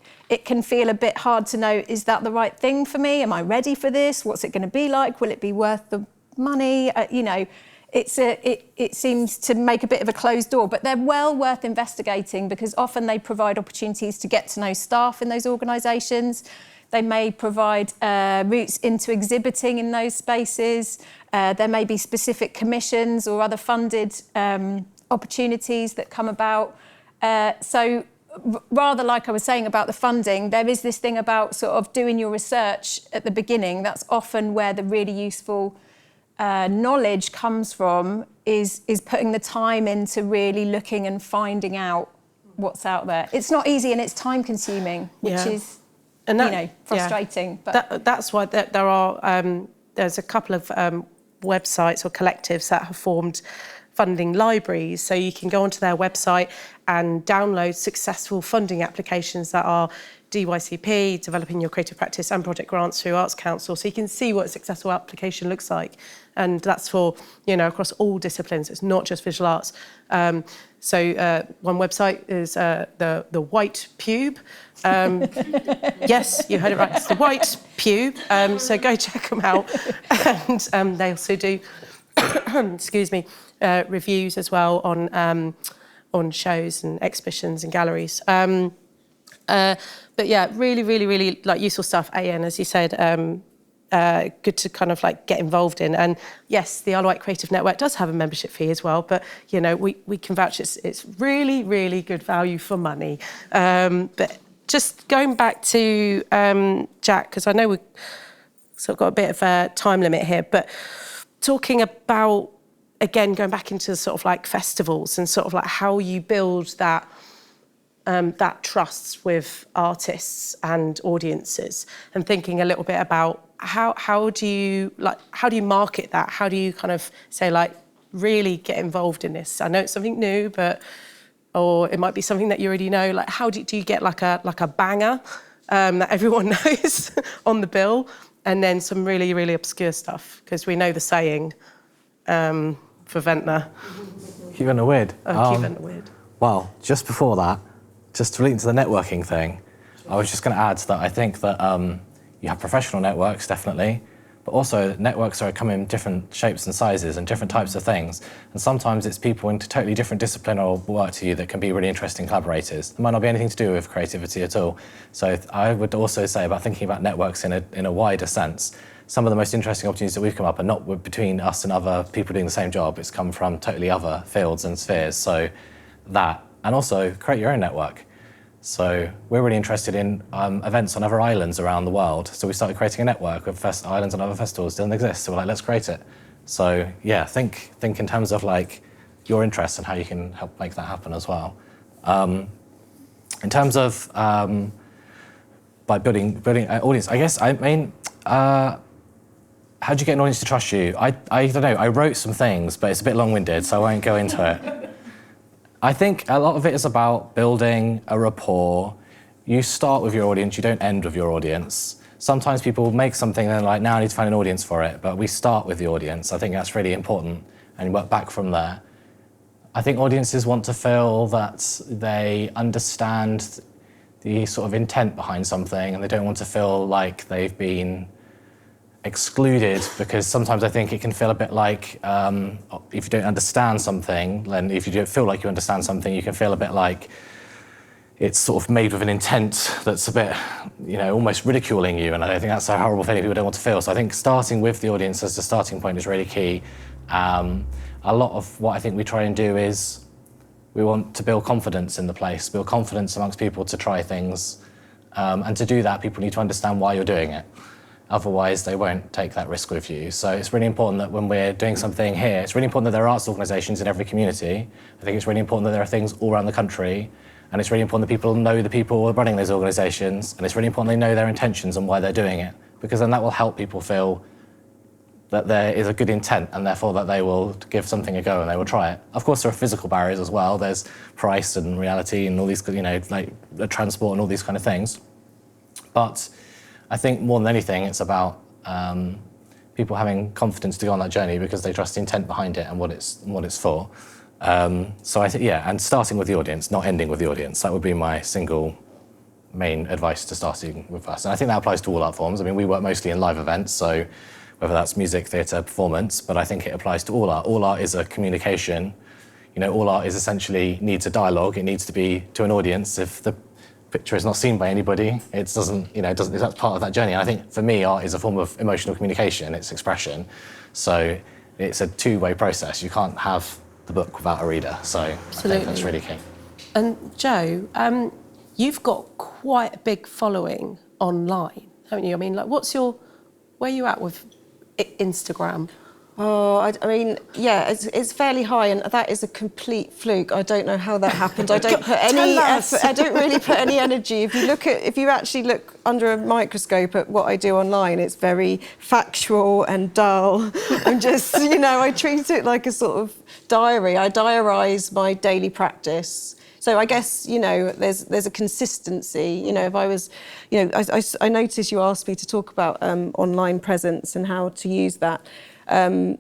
can feel a bit hard to know, is that the right thing for me? Am I ready for this? What's it going to be like? Will it be worth the money? It seems to make a bit of a closed door, but they're well worth investigating because often they provide opportunities to get to know staff in those organisations. They may provide routes into exhibiting in those spaces. There may be specific commissions or other funded opportunities that come about. So rather like I was saying about the funding, there is this thing about sort of doing your research at the beginning. That's often where the really useful knowledge comes from, is putting the time into really looking and finding out what's out there. It's not easy and it's time consuming, which is... And that, frustrating. Yeah. But that's why there's a couple of websites or collectives that have formed funding libraries. So you can go onto their website and download successful funding applications that are DYCP, Developing Your Creative Practice, and project grants through Arts Council. So you can see what a successful application looks like. And that's for, across all disciplines. It's not just visual arts. So one website is the Wight Pube. Yes, you heard it right. It's the Wight Pube. So go check them out. And they also do, excuse me, reviews as well on shows and exhibitions and galleries. But yeah, really, really, really useful stuff. AN, as you said, good to kind of get involved in. And yes, the Isle of Wight Creative Network does have a membership fee as well, but we can vouch it's really, really good value for money. But just going back to Jack, because I know we've sort of got a bit of a time limit here, but talking about, again, going back into sort of festivals and sort of how you build that trust with artists and audiences, and thinking a little bit about how do you market that? How do you kind of say really get involved in this? I know it's something new, or it might be something that you already know. How do you get a banger that everyone knows on the bill, and then some really, really obscure stuff? Because we know the saying for Ventnor. Keep Ventnor weird. Keep Ventnor weird. Well, just before that, just to link to the networking thing, I was just going to add that I think that you have professional networks, definitely, but also networks are coming in different shapes and sizes and different types of things. And sometimes it's people in totally different discipline or work to you that can be really interesting collaborators. It might not be anything to do with creativity at all. So I would also say about thinking about networks in a wider sense. Some of the most interesting opportunities that we've come up are not between us and other people doing the same job. It's come from totally other fields and spheres. So that, and also create your own network. So we're really interested in events on other islands around the world. So we started creating a network of islands and other festivals that didn't exist. So we're let's create it. So yeah, think in terms of your interests and how you can help make that happen as well. In terms of by building an audience, I guess how do you get an audience to trust you? I don't know. I wrote some things, but it's a bit long-winded, so I won't go into it. I think a lot of it is about building a rapport. You start with your audience, you don't end with your audience. Sometimes people make something and they're now I need to find an audience for it, but we start with the audience. I think that's really important, and work back from there. I think audiences want to feel that they understand the sort of intent behind something, and they don't want to feel like they've been excluded, because sometimes I think it can feel a bit like if you don't understand something, then if you don't feel like you understand something, you can feel a bit like it's sort of made with an intent that's a bit, almost ridiculing you, and I don't think that's a horrible thing people don't want to feel. So I think starting with the audience as the starting point is really key. A lot of what I think we try and do is we want to build confidence in the place, build confidence amongst people to try things, and to do that, people need to understand why you're doing it. Otherwise, they won't take that risk with you. So it's really important that when we're doing something here, it's really important that there are arts organisations in every community. I think it's really important that there are things all around the country. And it's really important that people know the people who are running those organisations. And it's really important they know their intentions and why they're doing it. Because then that will help people feel that there is a good intent, and therefore that they will give something a go and they will try it. Of course, there are physical barriers as well. There's price and reality and all these, the transport and all these kind of things. But I think more than anything, it's about people having confidence to go on that journey because they trust the intent behind it and what it's for. So I think, and starting with the audience, not ending with the audience. That would be my single main advice to starting with us. And I think that applies to all art forms. I mean, we work mostly in live events, so whether that's music, theatre, performance, but I think it applies to all art. All art is a communication. All art is essentially needs a dialogue. It needs to be to an audience. If the picture is not seen by anybody, it doesn't, that's part of that journey. And I think for me, art is a form of emotional communication, it's expression. So it's a two-way process. You can't have the book without a reader. So absolutely. I think that's really key. And Jo, you've got quite a big following online, haven't you? I mean, where are you at with Instagram? Oh, I mean, yeah, it's fairly high, and that is a complete fluke. I don't know how that happened. I don't put any effort. I don't really put any energy. If you actually look under a microscope at what I do online, it's very factual and dull. I'm just, I treat it like a sort of diary. I diarise my daily practice. So I guess, there's a consistency. If I was, I noticed you asked me to talk about online presence and how to use that. For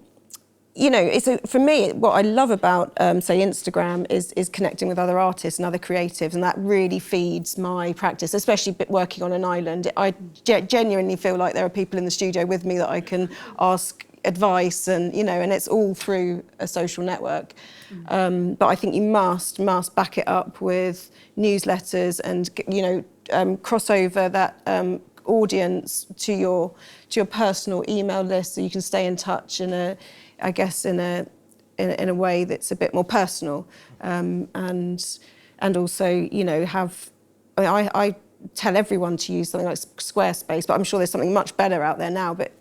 me, what I love about, say, Instagram is connecting with other artists and other creatives, and that really feeds my practice, especially working on an island. I genuinely feel like there are people in the studio with me that I can ask advice, and it's all through a social network. But I think you must back it up with newsletters and cross over that audience to your personal email list, so you can stay in touch in a way that's a bit more personal, and also I tell everyone to use something like Squarespace, but I'm sure there's something much better out there now. But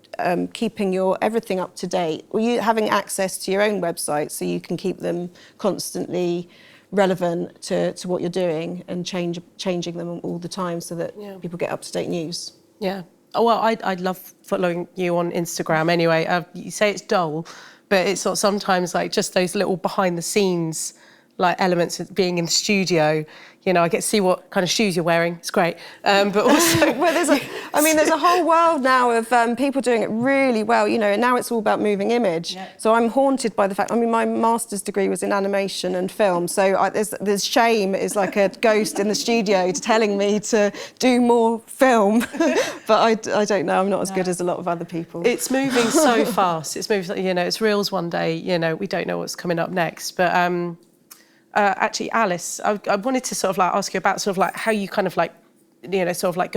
keeping your everything up to date, or you having access to your own website, so you can keep them constantly relevant to what you're doing, and changing them all the time, so that people get up-to-date news. Yeah. Oh, well, I love following you on Instagram anyway. You say it's dull, but it's sort of sometimes like just those little behind-the-scenes elements of being in the studio. I get to see what kind of shoes you're wearing. It's great. But also... Well, there's a whole world now of people doing it really well, and now it's all about moving image. Yeah. So I'm haunted by the fact, my master's degree was in animation and film, so there's shame is like a ghost in the studio telling me to do more film. But I don't know, I'm not as good as a lot of other people. It's moving so fast. It's moving, it's Reels one day, we don't know what's coming up next. But actually, Alys, I wanted to sort of ask you about sort of how you kind of go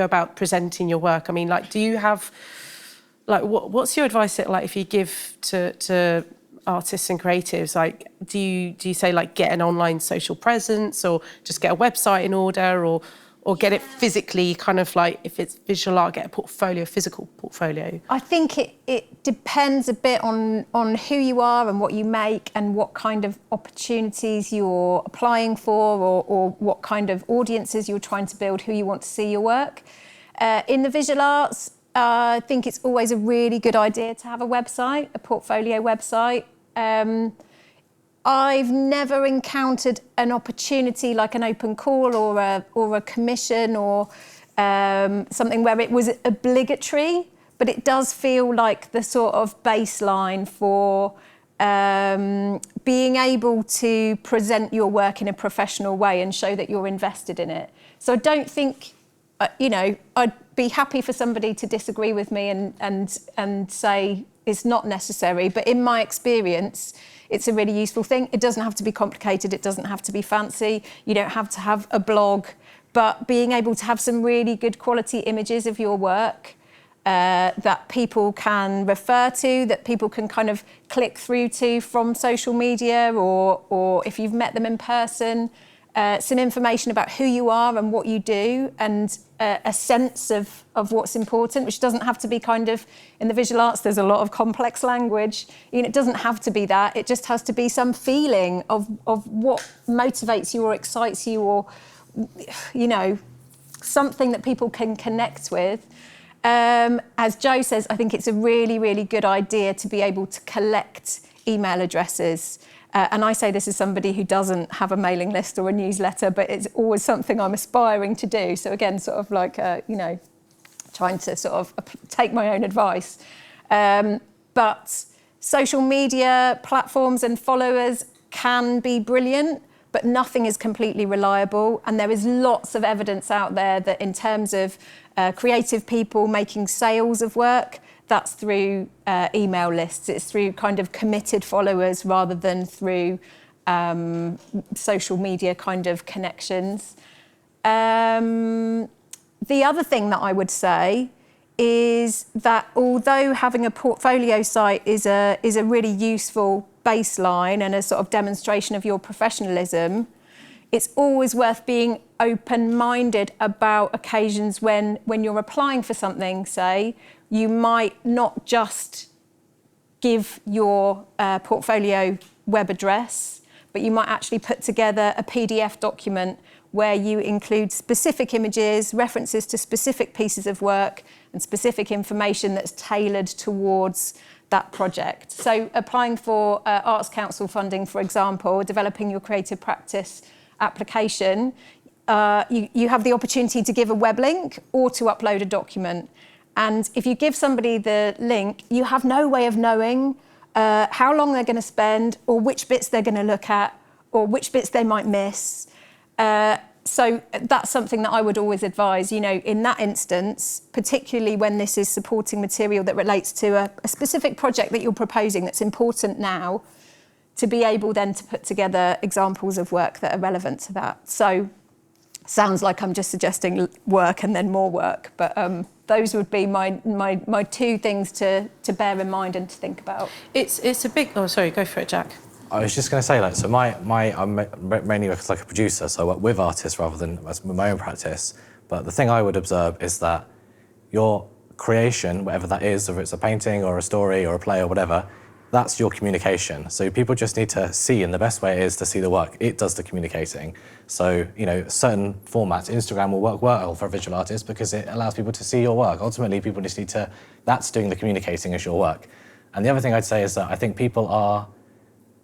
about presenting your work. I mean, do you have what's your advice if you give to artists and creatives? Do you say get an online social presence, or just get a website in order, or get it physically, if it's visual art, get a physical portfolio? I think it depends a bit on who you are and what you make, and what kind of opportunities you're applying for, or what kind of audiences you're trying to build, who you want to see your work. In the visual arts, I think it's always a really good idea to have a website, a portfolio website. I've never encountered an opportunity like an open call or a commission or something where it was obligatory, but it does feel like the sort of baseline for being able to present your work in a professional way and show that you're invested in it. So I don't think, I'd be happy for somebody to disagree with me and say it's not necessary, but in my experience, it's a really useful thing. It doesn't have to be complicated. It doesn't have to be fancy. You don't have to have a blog, but being able to have some really good quality images of your work that people can refer to, that people can kind of click through to from social media, or if you've met them in person, some information about who you are and what you do, and a sense of what's important, which doesn't have to be in the visual arts, there's a lot of complex language. It doesn't have to be that. It just has to be some feeling of what motivates you or excites you, or, something that people can connect with. As Jo says, I think it's a really, really good idea to be able to collect email addresses. And I say this as somebody who doesn't have a mailing list or a newsletter, but it's always something I'm aspiring to do. So again, sort of trying to sort of take my own advice. But social media platforms and followers can be brilliant, but nothing is completely reliable. And there is lots of evidence out there that in terms of creative people making sales of work, that's through email lists. It's through kind of committed followers rather than through social media kind of connections. The other thing that I would say is that although having a portfolio site is a really useful baseline and a sort of demonstration of your professionalism, it's always worth being open-minded about occasions when you're applying for something, say, you might not just give your portfolio web address, but you might actually put together a PDF document where you include specific images, references to specific pieces of work, and specific information that's tailored towards that project. So applying for Arts Council funding, for example, developing your creative practice application, you have the opportunity to give a web link or to upload a document. And if you give somebody the link, you have no way of knowing how long they're going to spend, or which bits they're going to look at, or which bits they might miss. So that's something that I would always advise, you know, in that instance, particularly when this is supporting material that relates to a specific project that you're proposing that's important now, to be able then to put together examples of work that are relevant to that. So sounds like I'm just suggesting work and then more work, but those would be my two things to bear in mind and to think about. It's a big... Oh, sorry, go for it, Jack. I was just going to say, like, so I'm mainly work as like a producer, so I work with artists rather than as my own practice. But the thing I would observe is that your creation, whatever that is, whether it's a painting or a story or a play or whatever, that's your communication. So people just need to see, and the best way is to see the work. It does the communicating. So, you know, certain formats, Instagram will work well for a visual artist because it allows people to see your work. Ultimately, people just need to, that's doing the communicating as your work. And the other thing I'd say is that I think people are,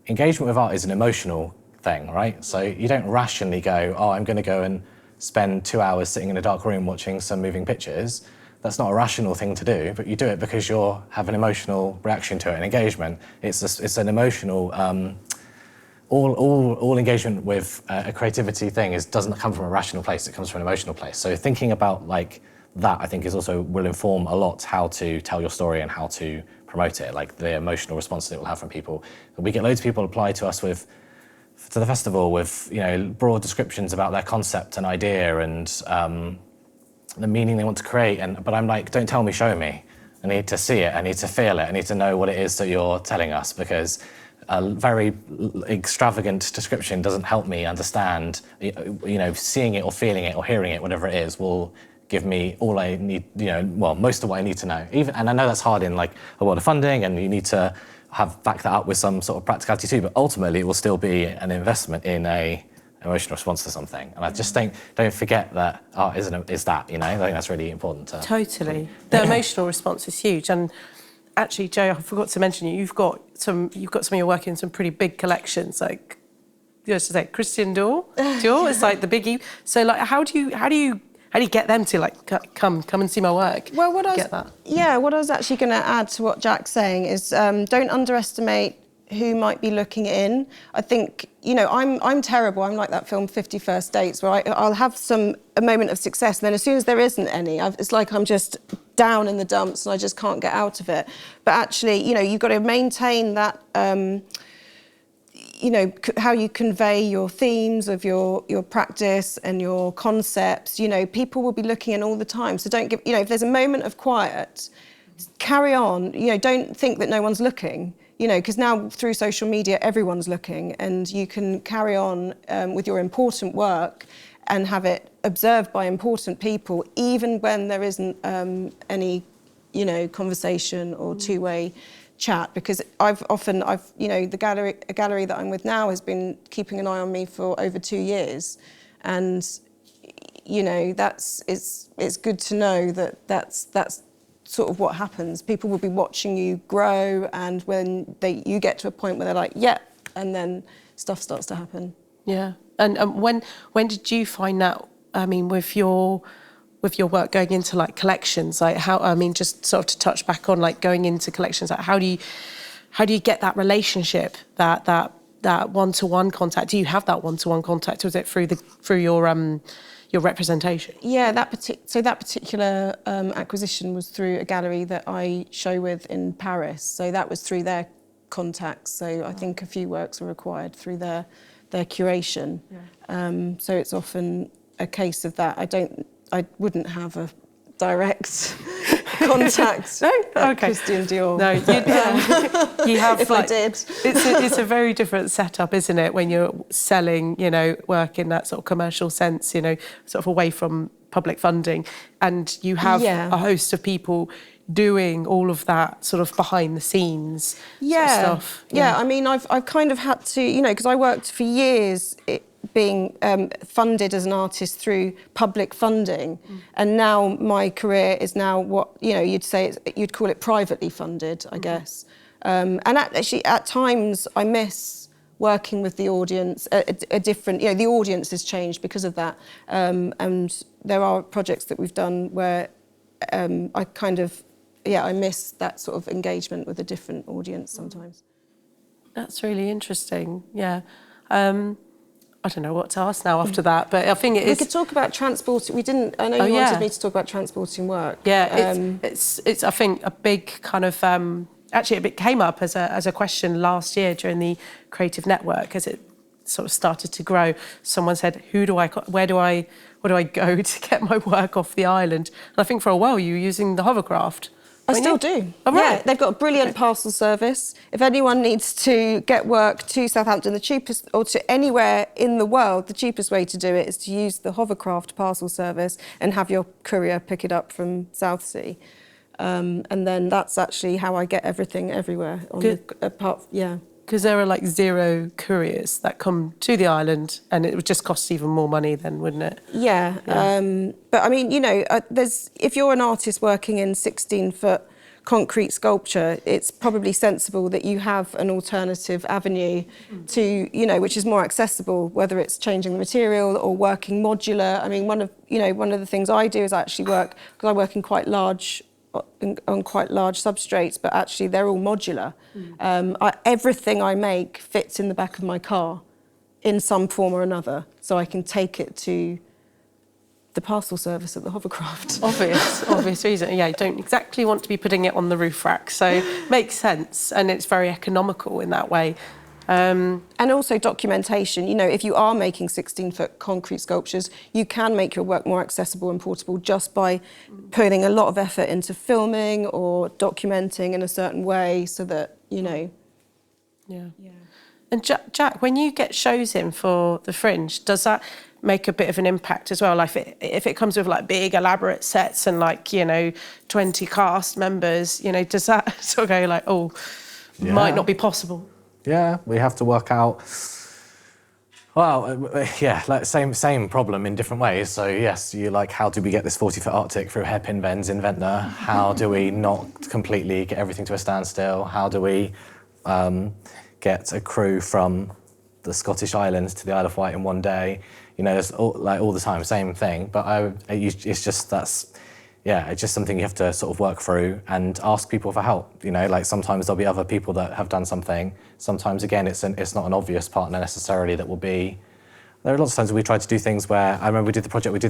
engagement with art is an emotional thing, right? So you don't rationally go, oh, I'm going to go and spend 2 hours sitting in a dark room watching some moving pictures. That's not a rational thing to do, but you do it because you have an emotional reaction to it, an engagement. It's an emotional, all engagement with a creativity thing doesn't come from a rational place, it comes from an emotional place. So thinking about like that, I think will inform a lot how to tell your story and how to promote it, like the emotional response that it will have from people. We get loads of people apply to us to the festival with, you know, broad descriptions about their concept and idea and the meaning they want to create. But I'm like, don't tell me, show me. I need to see it, I need to feel it, I need to know what it is that you're telling us, because a very extravagant description doesn't help me understand, you know, seeing it or feeling it or hearing it, whatever it is, will give me all I need, you know, well, most of what I need to know. And I know that's hard in like a world of funding, and you need to back that up with some sort of practicality too, but ultimately it will still be an investment in a emotional response to something. And I just think, don't forget that art is that, you know, I think that's really important. Totally. The emotional response is huge. And actually, Joe, I forgot to mention you've got some of your work in some pretty big collections, like, just to say, Christian Dior, it's like the biggie. So like, how do you get them to like come and see my work? Well, what I was actually going to add to what Jack's saying is don't underestimate who might be looking in. I think, you know, I'm terrible. I'm like that film 50 First Dates, where I'll have a moment of success, and then as soon as there isn't any, it's like I'm just down in the dumps and I just can't get out of it. But actually, you know, you've got to maintain that. You know, how you convey your themes of your practice and your concepts. You know, people will be looking in all the time. So don't give, you know, if there's a moment of quiet, carry on. You know, don't think that no one's looking, you know, because now through social media, everyone's looking, and you can carry on with your important work and have it observed by important people, even when there isn't any, you know, conversation or two-way chat, because I've you know, a gallery that I'm with now has been keeping an eye on me for over 2 years, and you know, it's good to know that that's sort of what happens. People will be watching you grow, and when you get to a point where they're like, yeah, and then stuff starts to happen. Yeah. And when did you find that? I mean, with your work going into like collections, like how, I mean, just sort of to touch back on like going into collections, like how do you get that relationship, that one-to-one contact? Do you have that one-to-one contact, or is it through your representation? Yeah, that particular acquisition was through a gallery that I show with in Paris. So that was through their contacts. So I think a few works were acquired through their curation. Yeah. So it's often a case of that. I wouldn't have a direct contact. No? Okay. Christian Dior. No, you have. If like, I did. It's a very different setup, isn't it, when you're selling, you know, work in that sort of commercial sense, you know, sort of away from public funding, and you have a host of people doing all of that sort of behind the scenes sort of stuff. I mean, I've kind of had to, you know, because I worked for years being funded as an artist through public funding, and now my career is now what, you know, you'd call it privately funded, I guess. And actually, at times, I miss working with the audience, a different, you know, the audience has changed because of that. And there are projects that we've done where I kind of, I miss that sort of engagement with a different audience sometimes. That's really interesting, yeah. I don't know what to ask now after that, but I think it is... We could talk about transport. We didn't... I know you wanted me to talk about transporting work. Yeah, it's I think, a big kind of... actually, it came up as a question last year during the Creative Network as it sort of started to grow. Someone said, where do I go to get my work off the island? And I think for a while you were using the hovercraft. I still do. Oh, right. Yeah, they've got a brilliant parcel service. If anyone needs to get work to Southampton, the cheapest, or to anywhere in the world, the cheapest way to do it is to use the hovercraft parcel service and have your courier pick it up from Southsea. And then that's actually how I get everything everywhere. Because there are like 0 couriers that come to the island, and it would just cost even more money then, wouldn't it? Yeah. But I mean, you know, if you're an artist working in 16-foot concrete sculpture, it's probably sensible that you have an alternative avenue to, you know, which is more accessible, whether it's changing the material or working modular. I mean, one of the things I do is I actually work, because I work in on quite large substrates, but actually they're all modular. Everything I make fits in the back of my car in some form or another, so I can take it to the parcel service at the hovercraft. Obvious reason. Yeah, you don't exactly want to be putting it on the roof rack, so makes sense, and it's very economical in that way. And also documentation. You know, if you are making 16-foot concrete sculptures, you can make your work more accessible and portable just by putting a lot of effort into filming or documenting in a certain way so that, you know... Yeah. And Jack, when you get shows in for the Fringe, does that make a bit of an impact as well? Like if it comes with like big elaborate sets and like, you know, 20 cast members, you know, does that sort of go like, might not be possible? Yeah, we have to work out, like same problem in different ways. So yes, you like, how do we get this 40-foot Arctic through hairpin bends in Ventnor? How do we not completely get everything to a standstill? How do we get a crew from the Scottish Islands to the Isle of Wight in one day? You know, it's all the time, same thing. But it's just something you have to sort of work through and ask people for help. You know, like sometimes there'll be other people that have done something. Sometimes, again, it's not an obvious partner necessarily that will be. There are lots of times we tried to do things where, I remember we did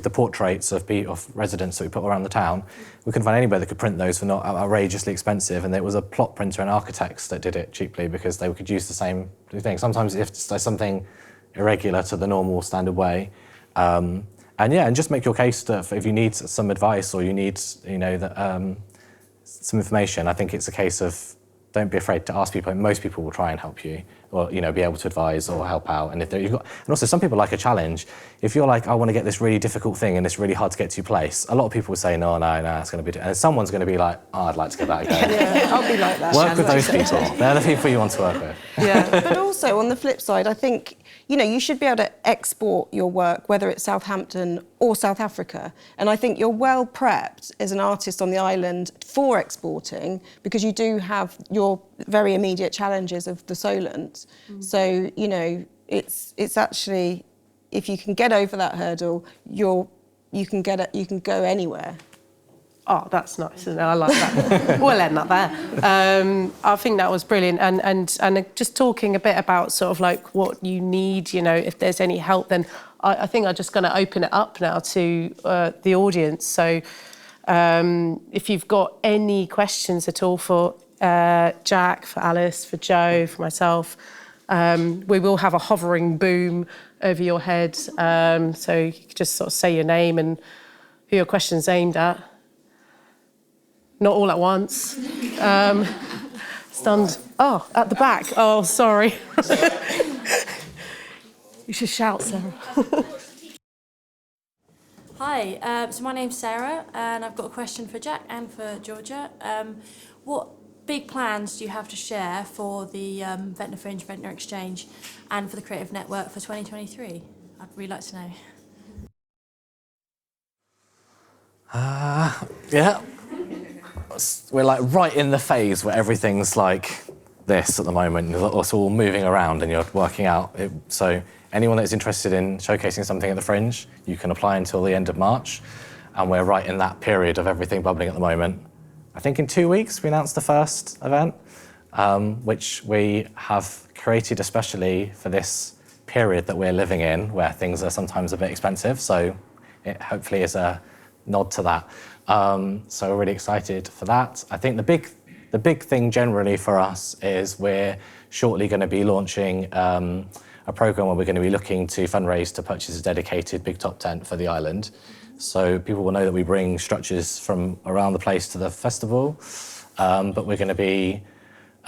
the portraits of residents that we put around the town. We couldn't find anybody that could print those for not outrageously expensive, and it was a plot printer and architects that did it cheaply because they could use the same thing. Sometimes if there's something irregular to the normal standard way, and just make your case that if you need some advice or you need, you know, some information, I think it's a case of don't be afraid to ask people. Most people will try and help you, or you know, be able to advise or help out. And and also some people like a challenge. If you're like, I want to get this really difficult thing and it's really hard to get to place, a lot of people will say, no, it's going to be. And someone's going to be like, I'd like to get that again. Yeah, I'll be like that. Work with those people. They're the people you want to work with. Yeah, but also on the flip side, I think, you know, you should be able to export your work, whether it's Southampton or South Africa. And I think you're well prepped as an artist on the island for exporting, because you do have your very immediate challenges of the Solent. So, you know, it's actually, if you can get over that hurdle, you can go anywhere. Oh, that's nice. I like that. We'll end that there. I think that was brilliant. And just talking a bit about sort of like what you need, you know, if there's any help, then I think I'm just going to open it up now to the audience. So if you've got any questions at all for Jack, for Alys, for Joe, for myself, we will have a hovering boom over your head. So you can just sort of say your name and who your question's aimed at. Not all at once. Stunned. Oh, at the back. Oh, sorry. You should shout, Sarah. Hi, so my name's Sarah, and I've got a question for Jack and for Georgia. What big plans do you have to share for the Ventnor Fringe, Ventnor Exchange, and for the Creative Network for 2023? I'd really like to know. Yeah. We're like right in the phase where everything's like this at the moment. It's all moving around and you're working out. So anyone that's interested in showcasing something at the Fringe, you can apply until the end of March. And we're right in that period of everything bubbling at the moment. I think in 2 weeks we announced the first event, which we have created especially for this period that we're living in, where things are sometimes a bit expensive. So it hopefully is a nod to that. So we're really excited for that. I think the big thing generally for us is we're shortly going to be launching a program where we're going to be looking to fundraise to purchase a dedicated big top tent for the island. So people will know that we bring structures from around the place to the festival, but we're going to be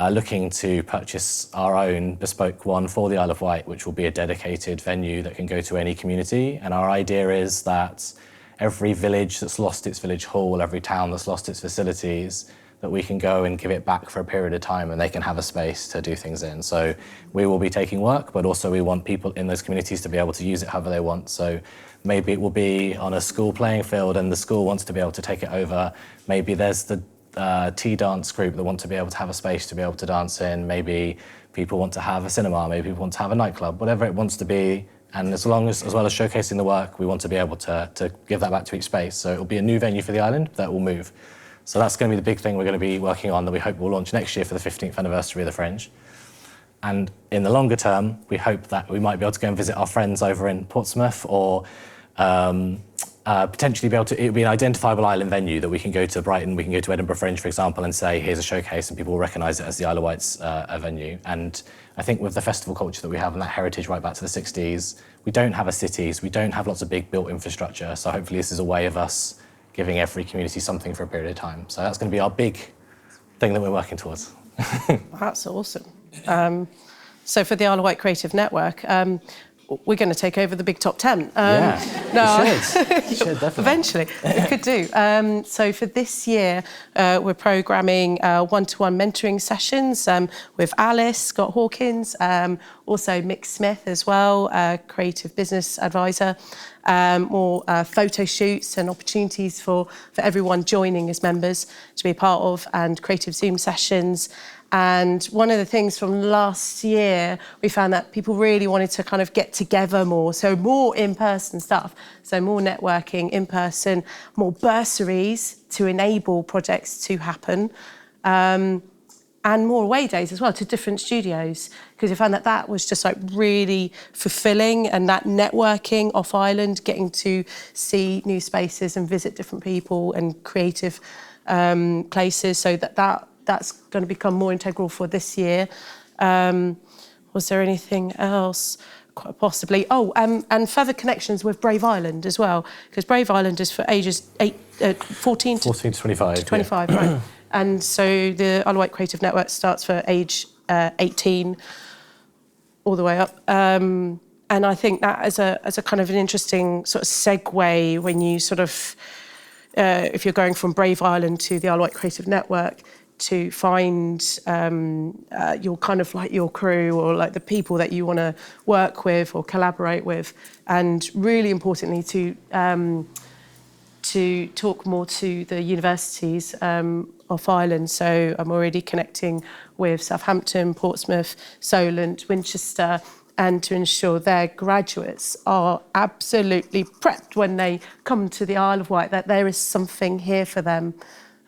looking to purchase our own bespoke one for the Isle of Wight, which will be a dedicated venue that can go to any community. And our idea is that every village that's lost its village hall, every town that's lost its facilities, that we can go and give it back for a period of time and they can have a space to do things in. So we will be taking work, but also we want people in those communities to be able to use it however they want. So maybe it will be on a school playing field and the school wants to be able to take it over. Maybe there's the tea dance group that want to be able to have a space to be able to dance in. Maybe people want to have a cinema, maybe people want to have a nightclub, whatever it wants to be. And as well as showcasing the work, we want to be able to give that back to each space. So it will be a new venue for the island that will move. So that's going to be the big thing we're going to be working on that we hope will launch next year for the 15th anniversary of the Fringe. And in the longer term, we hope that we might be able to go and visit our friends over in Portsmouth or potentially be able to, it would be an identifiable island venue that we can go to Brighton, we can go to Edinburgh Fringe, for example, and say, here's a showcase, and people will recognise it as the Isle of Wight's venue. And I think with the festival culture that we have and that heritage right back to the 60s, we don't have a cities, we don't have lots of big built infrastructure. So hopefully this is a way of us giving every community something for a period of time. So that's going to be our big thing that we're working towards. That's awesome. So for the Isle of Wight Creative Network, we're going to take over the big top tent. You should definitely. Eventually, we could do. So for this year, we're programming one-to-one mentoring sessions with Alys, Scott-Hawkins, also Mick Smith as well, creative business advisor, more photo shoots and opportunities for everyone joining as members to be a part of, and creative Zoom sessions. And one of the things from last year, we found that people really wanted to kind of get together more. So more in-person stuff. So more networking in person, more bursaries to enable projects to happen. And more away days as well to different studios. Because we found that that was just like really fulfilling, and that networking off island, getting to see new spaces and visit different people and creative places. So that's going to become more integral for this year. Was there anything else? Quite possibly. Oh, and further connections with Brave Island as well, because Brave Island is for ages 14 to 25. 25, right. And so the Isle of Wight Creative Network starts for age 18 all the way up. And I think that as a kind of an interesting sort of segue when you sort of, if you're going from Brave Island to the Isle of Wight Creative Network, to find your kind of like your crew or like the people that you want to work with or collaborate with, and really importantly to talk more to the universities off island. So I'm already connecting with Southampton, Portsmouth, Solent, Winchester, and to ensure their graduates are absolutely prepped when they come to the Isle of Wight, that there is something here for them.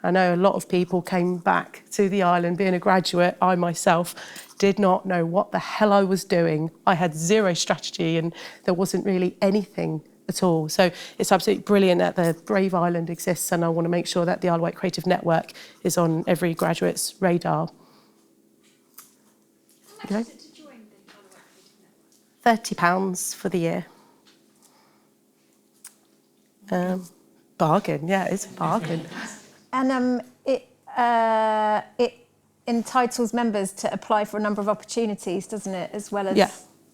I know a lot of people came back to the island being a graduate. I myself did not know what the hell I was doing. I had zero strategy and there wasn't really anything at all. So it's absolutely brilliant that the Brave Island exists, and I want to make sure that the Isle of Wight Creative Network is on every graduate's radar. How much is it to join the Isle of Wight Creative Network? £30 for the year. Bargain, yeah, it's a bargain. And it entitles members to apply for a number of opportunities, doesn't it, as well as...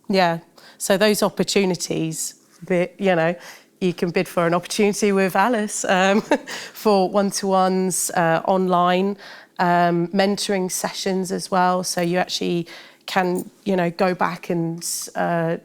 Yeah. So those opportunities, you know, you can bid for an opportunity with Alys for one-to-ones online, mentoring sessions as well. So you actually can, go back and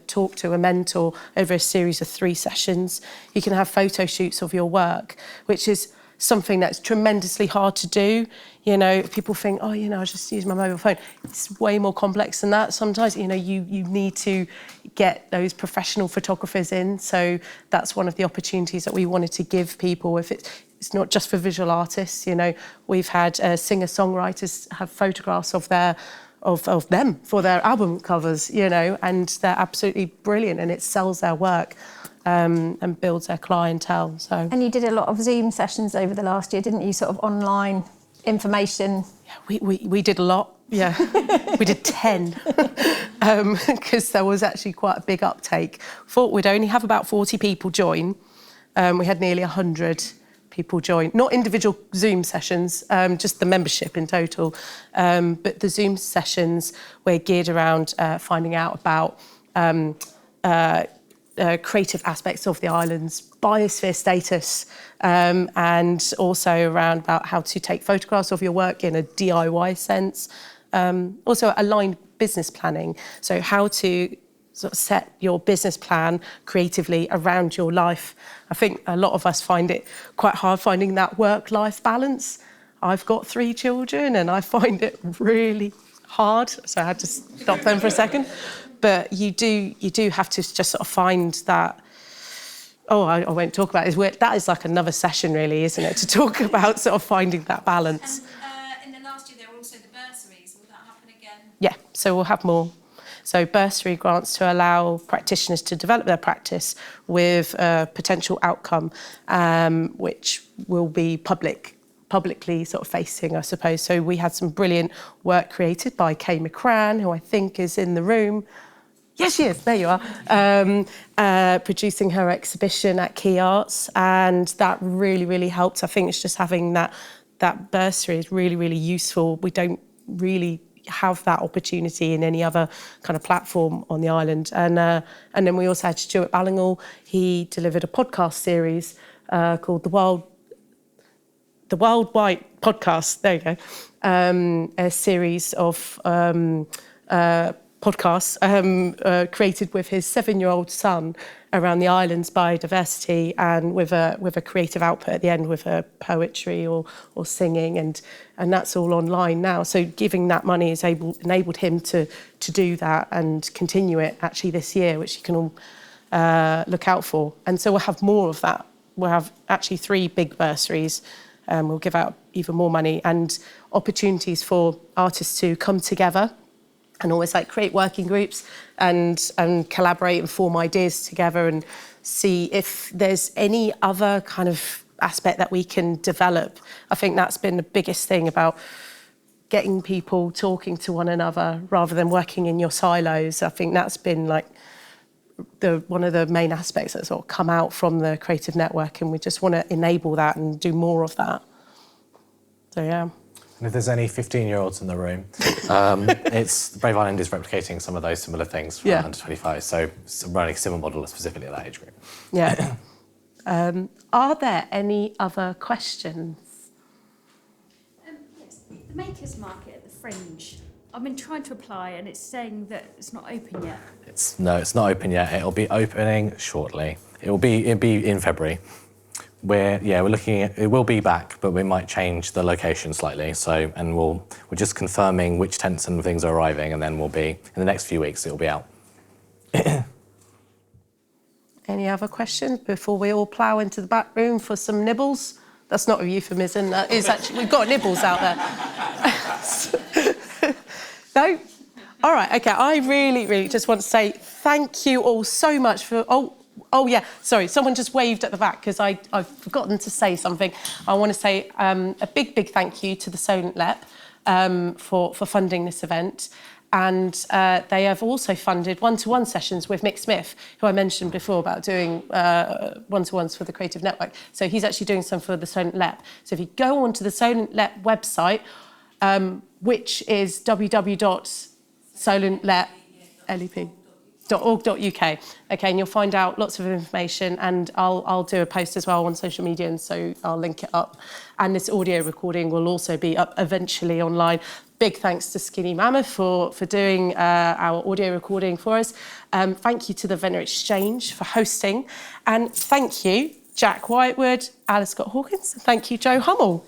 talk to a mentor over a series of 3 sessions. You can have photo shoots of your work, which is something that's tremendously hard to do. People think, I just use my mobile phone. It's way more complex than that. Sometimes, you need to get those professional photographers in. So that's one of the opportunities that we wanted to give people. If it's not just for visual artists, we've had singer-songwriters have photographs of them for their album covers, and they're absolutely brilliant, and it sells their work. And builds their clientele. So. And you did a lot of Zoom sessions over the last year, didn't you? Sort of online information. Yeah, we did a lot. Yeah, we did 10 because there was actually quite a big uptake. Thought we'd only have about 40 people join. We had nearly 100 people join. Not individual Zoom sessions, just the membership in total. But the Zoom sessions were geared around finding out about creative aspects of the island's biosphere status, and also around about how to take photographs of your work in a DIY sense. Also aligned business planning, so how to sort of set your business plan creatively around your life. I think a lot of us find it quite hard finding that work-life balance. I've got 3 children and I find it really hard, so I had to stop them for a second. But you do have to just sort of find that. I won't talk about it. That is like another session, really, isn't it? To talk about sort of finding that balance. And in the last year, there were also the bursaries. Will that happen again? Yeah, so we'll have more. So bursary grants to allow practitioners to develop their practice with a potential outcome, which will be publicly sort of facing, I suppose. So we had some brilliant work created by Kay McCran, who I think is in the room. Yes, she is. There you are. Producing her exhibition at Key Arts, and that really, really helped. I think it's just having that bursary is really, really useful. We don't really have that opportunity in any other kind of platform on the island. And then we also had Stuart Ballingall. He delivered a podcast series called The Wild Wight Podcast. There you go. A series of podcasts created with his 7-year-old son around the island's biodiversity, and with a creative output at the end with poetry or singing, and that's all online now. So giving that money has enabled him to do that and continue it actually this year, which you can all look out for. And so we'll have more of that. We'll have actually 3 big bursaries. We'll give out even more money and opportunities for artists to come together and almost like create working groups and collaborate and form ideas together and see if there's any other kind of aspect that we can develop. I think that's been the biggest thing about getting people talking to one another rather than working in your silos. I think that's been like one of the main aspects that sort of come out from the creative network, and we just want to enable that and do more of that. So yeah. And if there's any 15-year-olds in the room, Brave Island is replicating some of those similar things for under 25, so it's running a similar model specifically at that age group. Yeah. Are there any other questions? Yes, the Makers Market at the Fringe. I've been trying to apply and it's saying that it's not open yet. No, it's not open yet. It'll be opening shortly. It'll be in February. We're looking at, it will be back, but we might change the location slightly. So, and we're just confirming which tents and things are arriving, and then we'll be, in the next few weeks, it'll be out. Any other questions before we all plough into the back room for some nibbles? That's not a euphemism, that is actually, we've got nibbles out there. No? All right, okay, I really, really just want to say thank you all so much for, oh yeah, sorry, someone just waved at the back because I've forgotten to say something. I want to say a big, big thank you to the Solent LEP for funding this event. And they have also funded one-to-one sessions with Mick Smith, who I mentioned before about doing one-to-ones for the Creative Network. So he's actually doing some for the Solent LEP. So if you go onto the Solent LEP website, which is www.solentlep.lep. .org.uk. Okay, and you'll find out lots of information, and I'll do a post as well on social media, and so I'll link it up. And this audio recording will also be up eventually online. Big thanks to Skinny Mammoth for doing our audio recording for us. Thank you to the Ventnor Exchange for hosting, and thank you, Jack Whitewood, Alys Scott-Hawkins, and thank you, Joe Hummel.